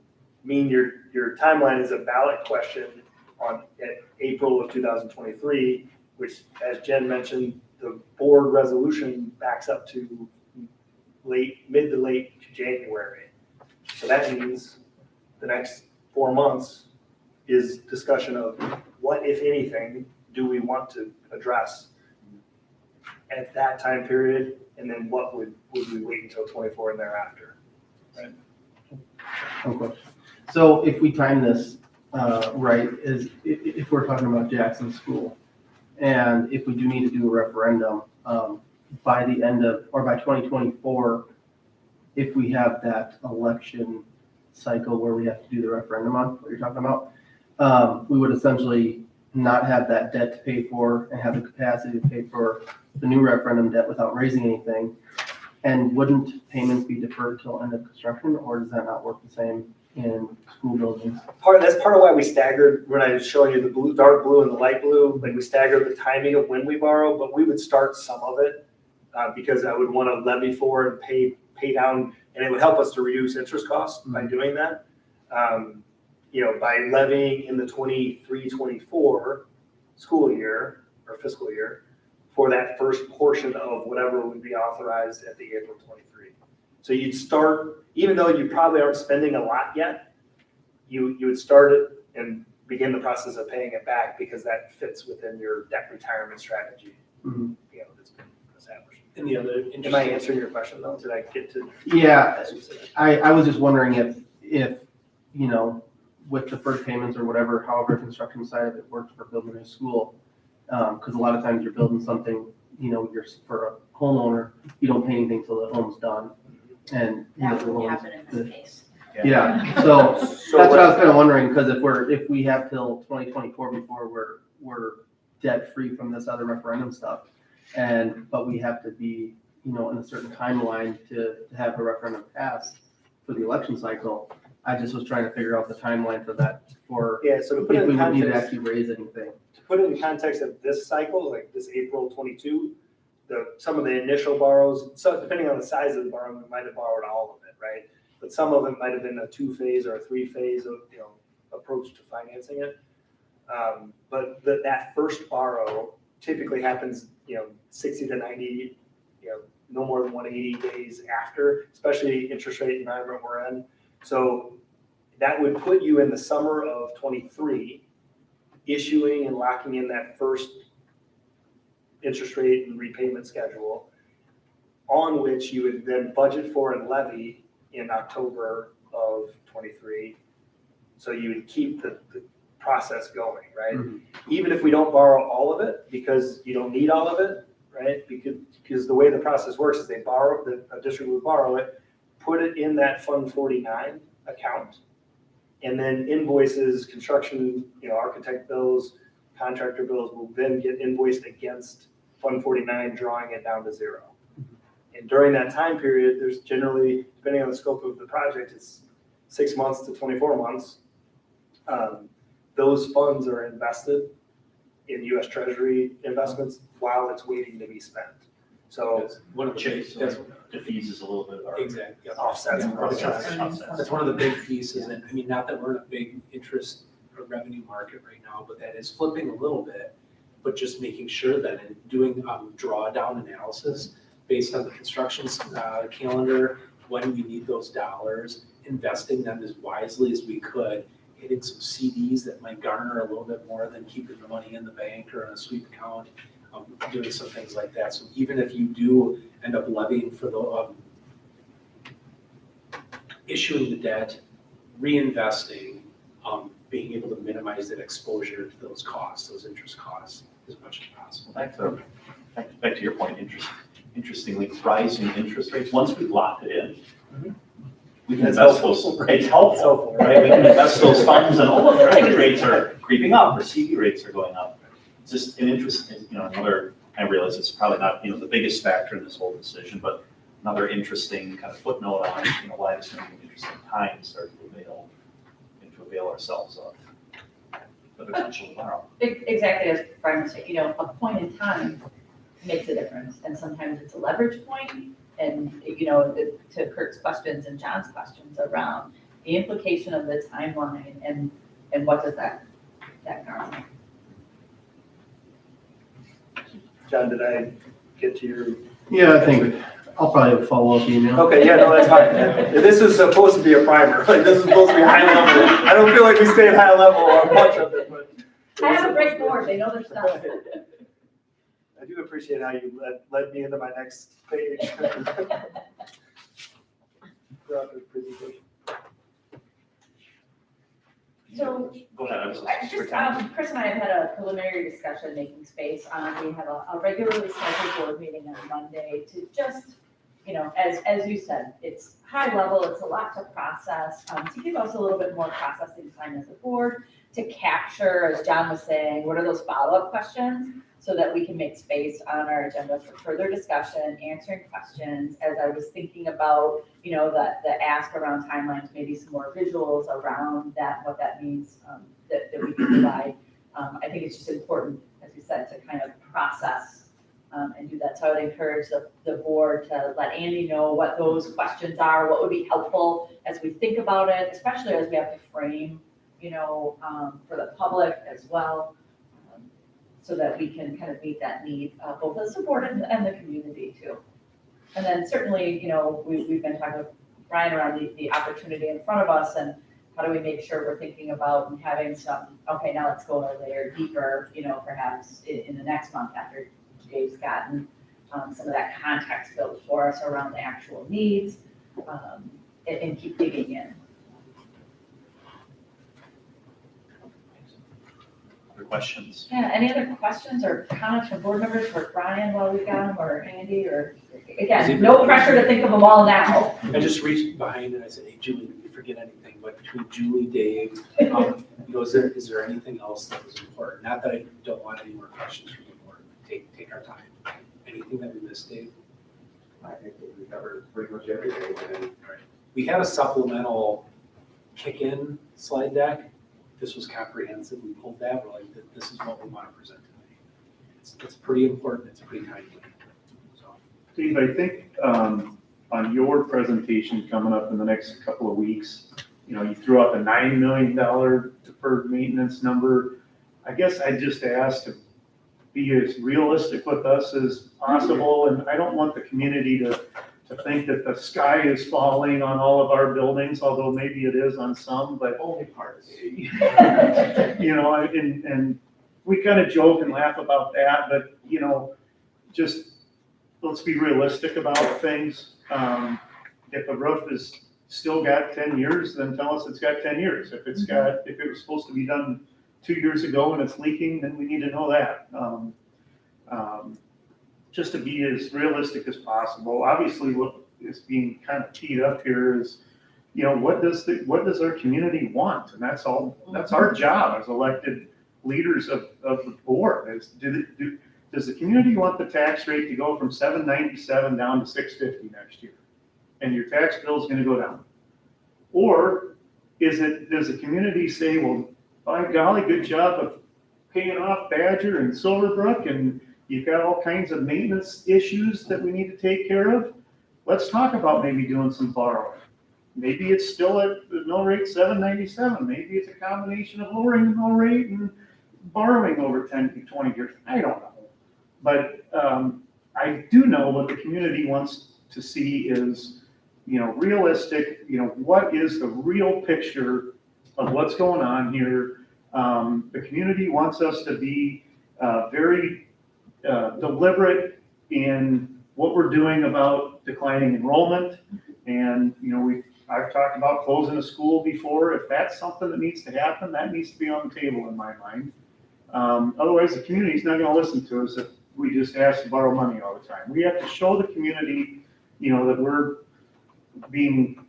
mean your timeline is a ballot question at April of 2023, which, as Jen mentioned, the board resolution backs up to mid to late January. So that means the next 4 months is discussion of what, if anything, do we want to address at that time period, and then what would we wait until 24 and thereafter? Right. One question. So if we time this right, if we're talking about Jackson School, and if we do need to do a referendum by the end of, or by 2024, if we have that election cycle where we have to do the referendum on, what you're talking about, we would essentially not have that debt to pay for and have the capacity to pay for the new referendum debt without raising anything. And wouldn't payments be deferred till end of construction, or does that not work the same in school buildings? That's part of why we staggered, when I was showing you the dark blue and the light blue, like we staggered the timing of when we borrow, but we would start some of it because I would want to levy for and pay down, and it would help us to reduce interest costs by doing that. By levying in the 23-24 school year or fiscal year for that first portion of whatever would be authorized at the April 23. So you'd start, even though you probably aren't spending a lot yet, you would start it and begin the process of paying it back because that fits within your debt retirement strategy. Mm-hmm. That's been established. And the other Am I interesting, answering your question though? Did I get to? Yeah, I was just wondering if, you know, with deferred payments or whatever, however construction side of it works for building a school. Because a lot of times you're building something, you know, you're, for a homeowner, you don't pay anything till the home's done. And, you know, That the wouldn't home's. happen in this case. Yeah, so that's So what I was kind of wondering, because if we have till 2024 before we're debt free from this other referendum stuff. But we have to be, you know, in a certain timeline to have a referendum passed for the election cycle. I just was trying to figure out the timeline for that, for Yeah, so to if put it we in would need to context, actually raise anything. to put it in context of this cycle, like this April 22, some of the initial borrows, so depending on the size of the borrow, we might have borrowed all of it, right? But some of it might have been a 2-phase or a 3-phase of, you know, approach to financing it. But that first borrow typically happens, you know, 60 to 90, you know, no more than 180 days after, especially interest rate environment we're in. So that would put you in the summer of 23, issuing and locking in that first interest rate and repayment schedule, on which you would then budget for and levy in October of 23. So you would keep the process going, right? Even if we don't borrow all of it, because you don't need all of it, right? Because the way the process works is a district would borrow it, put it in that Fund 49 account, and then invoices, construction, you know, architect bills, contractor bills will then get invoiced against Fund 49, drawing it down to zero. And during that time period, there's generally, depending on the scope of the project, it's 6 months to 24 months. Those funds are invested in US Treasury investments while it's waiting to be spent. So What Chase diffuses a little bit of our. exactly, yeah. offsets and Offsets. That's one of the big pieces, and I mean, not that we're in a big interest or revenue market right now, but that is flipping a little bit. But just making sure that in doing drawdown analysis based on the construction calendar, when we need those dollars, investing them as wisely as we could, hitting some CDs that might garner a little bit more than keeping the money in the bank or in a sweep account, doing some things like that. So even if you do end up levying for the issuing the debt, reinvesting, being able to minimize that exposure to those costs, those interest costs, as much as possible. Back to your point, interestingly, rising interest rates, once we've locked it in, we can It's invest helpful. those, it's helpful, right? We can invest those funds and, oh, look, mortgage rates are creeping up, or CD rates are going up. It's just an interesting, you know, another, I realize it's probably not, you know, the biggest factor in this whole decision, but another interesting kind of footnote on, you know, why it's going to be an interesting time to start to avail ourselves of the potential borrow. Exactly as Brian was saying, you know, a point in time makes a difference, and sometimes it's a leverage point. And, you know, to Kurt's questions and John's questions around the implication of the timeline and what does that garner? John, did I get to your? Yeah, I think I'll probably have a follow-up email. Okay, yeah, no, that's fine. This is supposed to be a primer, like this is supposed to be high level. I don't feel like we stayed high level on much of it, but. I have a great board, they know their stuff. I do appreciate how you led me into my next page. Throughout the presentation. So, Go ahead, I was just, Chris and I have had a preliminary discussion making space. We have a regularly scheduled board meeting on Monday to just, you know, as you said, it's high level, it's a lot to process, to give us a little bit more processing time as a board, to capture, as John was saying, what are those follow-up questions, so that we can make space on our agenda for further discussion, answering questions. As I was thinking about, you know, the ask around timelines, maybe some more visuals around that, what that means, that we can provide. I think it's just important, as you said, to kind of process and do that. So I would encourage the board to let Andy know what those questions are, what would be helpful as we think about it, especially as we have to frame, you know, for the public as well, so that we can kind of meet that need, both as a board and the community too. And then certainly, you know, we've been talking with Brian around the opportunity in front of us, and how do we make sure we're thinking about and having some, okay, now let's go a layer deeper, you know, perhaps in the next month after Dave's gotten some some of that context built for us around the actual needs, and keep digging in. Other questions? Yeah, any other questions or comments from board members for Brian while we got him, or Andy, or, again, no pressure to think of them all now. I just reached behind and I said, hey, Julie, if you forget anything, but between Julie, Dave, is there anything else that was important? Not that I don't want any more questions from the board. Take our time. Anything that we missed, Dave? I think we covered pretty much everything. And We had a supplemental kick-in slide deck. This was comprehensive. We pulled that. We're like, this is what we want to present tonight. It's pretty important. It's pretty timely. So, Dave, I think on your presentation coming up in the next couple of weeks, you threw out the $9 million deferred maintenance number. I guess I just asked to be as realistic with us as possible, and I don't want the community to think that the sky is falling on all of our buildings, although maybe it is on some, but only parts. and we kind of joke and laugh about that, but, just let's be realistic about things. If a roof is still got 10 years, then tell us it's got 10 years. If it was supposed to be done 2 years ago and it's leaking, then we need to know that. Just to be as realistic as possible. Obviously, what is being kind of teed up here is, what does our community want? And that's our job as elected leaders of the board. Does the community want the tax rate to go from $797 down to $650 next year? And your tax bill is going to go down? Or does the community say, well, by golly, good job of paying off Badger and Silverbrook, and you've got all kinds of maintenance issues that we need to take care of? Let's talk about maybe doing some borrowing. Maybe it's still at the mill rate $797. Maybe it's a combination of lowering the mill rate and borrowing over 10 to 20 years. I don't know. But I do know what the community wants to see is, realistic, what is the real picture of what's going on here. The community wants us to be very deliberate in what we're doing about declining enrollment. And, I've talked about closing a school before. If that's something that needs to happen, that needs to be on the table in my mind. Otherwise, the community's not going to listen to us if we just ask to borrow money all the time. We have to show the community, that we're being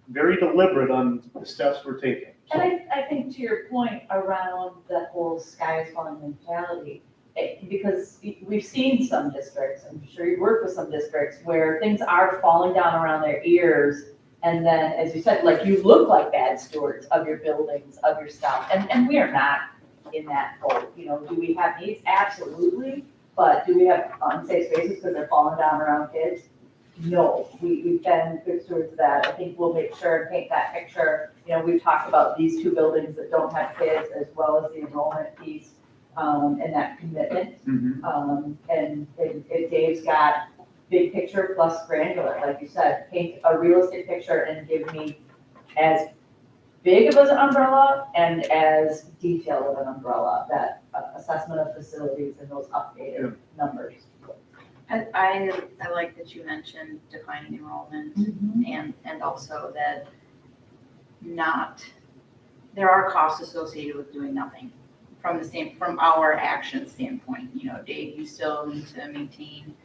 very deliberate on the steps we're taking. And I think to your point around the whole sky is falling mentality, because we've seen some districts, I'm sure you work with some districts, where things are falling down around their ears. And then, as you said, like, you look like bad stewards of your buildings, of your stuff. And we are not in that boat. Do we have needs? Absolutely. But do we have unsafe spaces because they're falling down around kids? No, we've been good stewards of that. I think we'll make sure and paint that picture. We've talked about these 2 buildings that don't have kids, as well as the enrollment piece, and that commitment. And if Dave's got big picture plus granular, like you said, paint a realistic picture and give me as big of an umbrella and as detailed of an umbrella, that assessment of facilities and those updated numbers. I like that you mentioned declining enrollment and also that there are costs associated with doing nothing from our action standpoint. Dave, you still need to maintain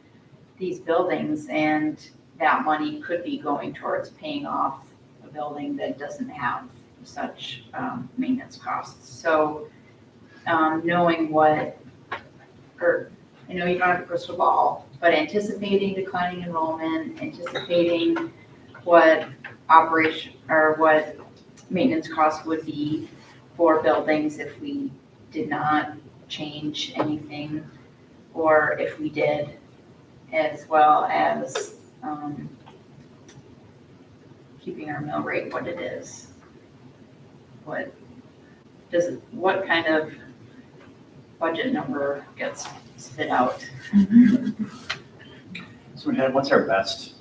these buildings, and that money could be going towards paying off a building that doesn't have such maintenance costs. So knowing I know you don't have a crystal ball, but anticipating declining enrollment, anticipating what maintenance costs would be for buildings if we did not change anything, or if we did, as well as keeping our mill rate what it is. What kind of budget number gets spit out? So what's our best,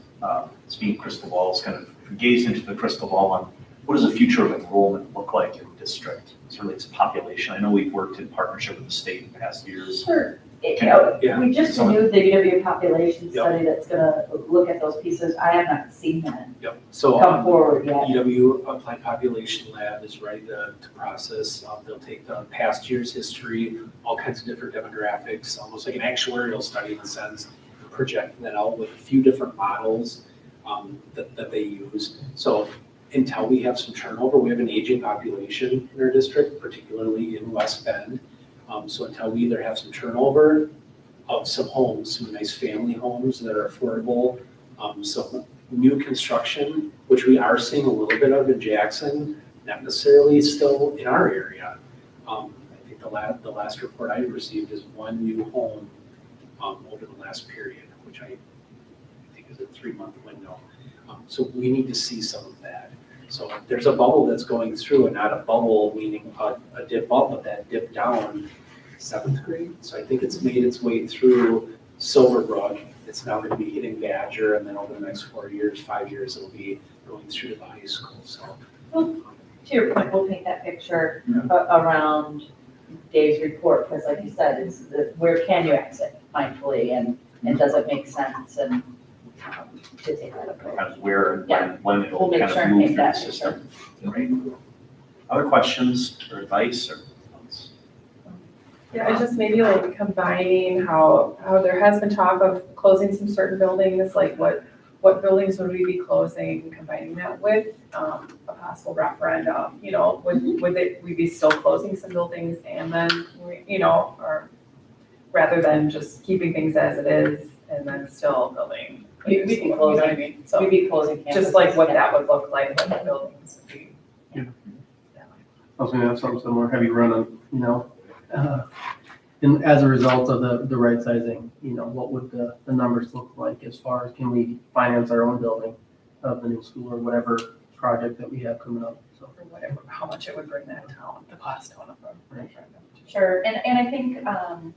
speaking crystal balls, kind of gaze into the crystal ball on what does the future of enrollment look like in the district? Certainly it's population. I know we've worked in partnership with the state in past years. Sure. Yeah. we just renewed the UW population study that's gonna look at those pieces. I have not seen that Yep, so. come forward yet. EW Applied Population Lab is ready to process. They'll take the past year's history, all kinds of different demographics, almost like an actuarial study in a sense, projecting that out with a few different models that they use. So until we have some turnover, we have an aging population in our district, particularly in West Bend. So until we either have some turnover of some homes, some nice family homes that are affordable, some new construction, which we are seeing a little bit of in Jackson, not necessarily still in our area. I think the last report I received is one new home over the last period, which I think is a 3-month window. So we need to see some of that. So there's a bubble that's going through, and not a bubble meaning a dip up, but that dip down 7th grade. So I think it's made its way through Silverbrook. It's now going to be hitting Badger, and then over the next 4 years, 5 years, it'll be going through to the high school. So To your point, we'll paint that picture around Dave's report, because like you said, it's where can you exit mindfully, and does it make sense, and to take that approach. Kind of where and Yeah. when it'll We'll make kind sure of and move make through the that system. Right? Other questions or advice or thoughts? Yeah, it's just maybe like combining how there has been talk of closing some certain buildings, like what buildings would we be closing, combining that with a possible referendum, would we be still closing some buildings and then, or rather than just keeping things as it is and then still building. We'd be You know what I closing, mean? So we'd be closing campuses. just like what that would look like, what the buildings would be. I was gonna have something similar, have you run and as a result of the right sizing, what would the numbers look like as far as can we finance our own building of the new school or whatever project that we have coming up, so. Or whatever, how much it would bring that down, the cost down of a referendum. Sure, and I think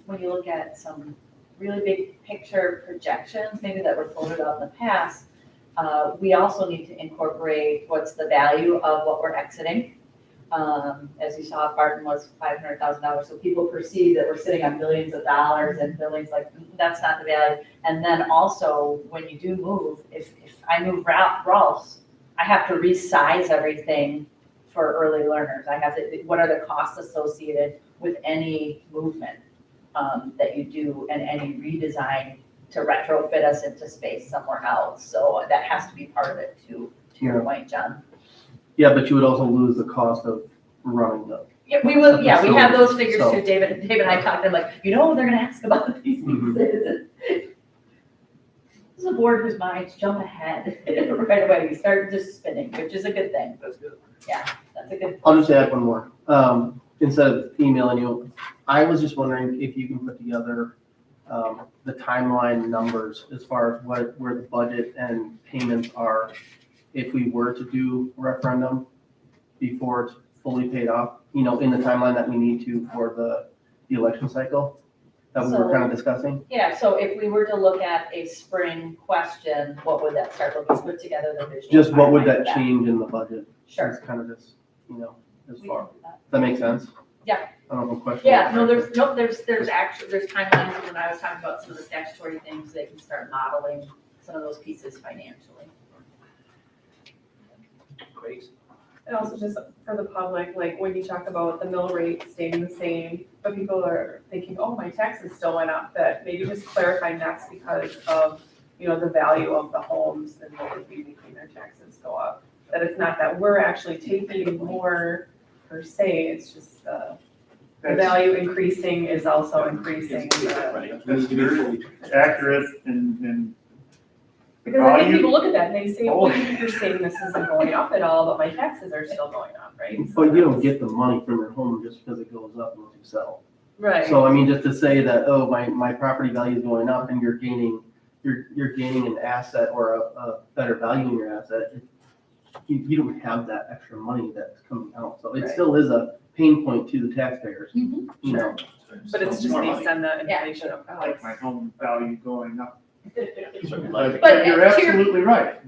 when you look at some really big picture projections, maybe that were floated out in the past, we also need to incorporate what's the value of what we're exiting. As you saw, Barton was $500,000, so people perceive that we're sitting on billions of dollars and buildings like, that's not the value. And then also, when you do move, if I move Rolf's, I have to resize everything for early learners. I have to, what are the costs associated with any movement that you do and any redesign to retrofit us into space somewhere else? So that has to be part of it too, to your point, John. Yeah, but you would also lose the cost of running the. Yeah, we will, yeah, we have those figures So- too. David and I talked, I'm like, they're gonna ask about these Mhm. things. This is a board whose minds jump ahead right away. We start just spinning, which is a good thing. that's good. That's a good. I'll just add one more. Instead of emailing you, I was just wondering if you can put together the timeline numbers as far as where the budget and payments are if we were to do a referendum before it's fully paid off, in the timeline that we need to for the election cycle that we were kind of discussing. Yeah, so if we were to look at a spring question, what would that start looking, put together the visual. Just what would timeline that for change in the budget? Sure. It's kind of just, as We far, can do that. does that make sense? Yeah. I don't have a question. Yeah, no, there's timelines when I was talking about some of the statutory things, they can start modeling some of those pieces financially. Great. And also just for the public, like when you talk about the mill rate staying the same, but people are thinking, oh, my taxes still went up, that maybe just clarifying that's because of, the value of the homes and what would be making their taxes go up. That it's not that we're actually taking more per se, it's just the value increasing is also increasing. Right. That's very accurate and Because I think Value- people look at that and they say, Oh. well, you're saying this isn't going up at all, but my taxes are still going up, right? So But you don't that's- get the money from your home just because it goes up once you sell. Right. So I mean, just to say that, oh, my property value is going up and you're gaining an asset or a better value in your asset, you don't have that extra money that's coming out. So it Right. still is a pain point to the taxpayers, Mhm. But it's just More based money. on the Yeah. inflation of I like my home value going up. Certainly But But you're to your- absolutely right.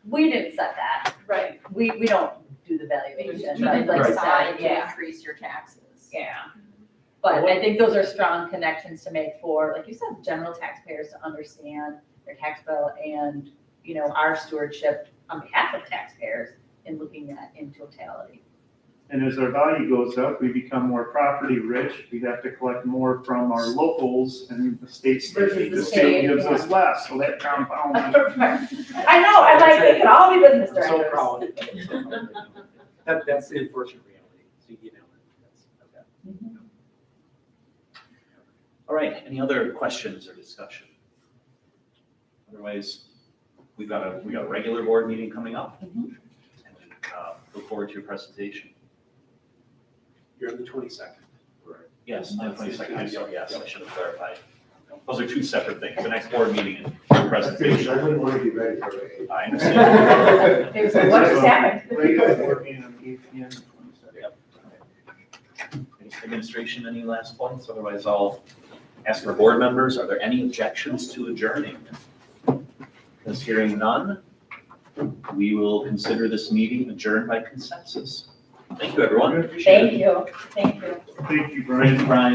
We didn't set that, Right. we don't do the valuation, You but did like Right. decide, decide to yeah, increase your taxes. yeah. But I think those are strong connections to make for, like you said, general taxpayers to understand their tax bill and, you know, our stewardship on behalf of taxpayers in looking at in totality. And as our value goes up, we become more property rich. We have to collect more from our locals and the state Versus the the state, state gives us yeah. less, so that compounds. I know, I'm like, they could all be business I'm so directors. proud. of you. That's the unfortunate reality. So, you know, that's, okay. All right, any other questions or discussion? Otherwise, we got a regular board meeting coming up. And look forward to your presentation. You're on the 22nd. Yes, I'm 22nd, I'm sorry, yes, I should have clarified. Those are two separate things, the next board meeting and your I presentation. wouldn't want to be ready for it. I understand. They was like, what just happened? Regular board meeting on the 8th PM, 22nd. Administration, any last points? Otherwise, I'll ask our board members, are there any objections to adjourning? Because hearing none, we will consider this meeting adjourned by consensus. Thank you, everyone. Appreciate it. Thank you. Thank you, Brian. Thank you, Brian.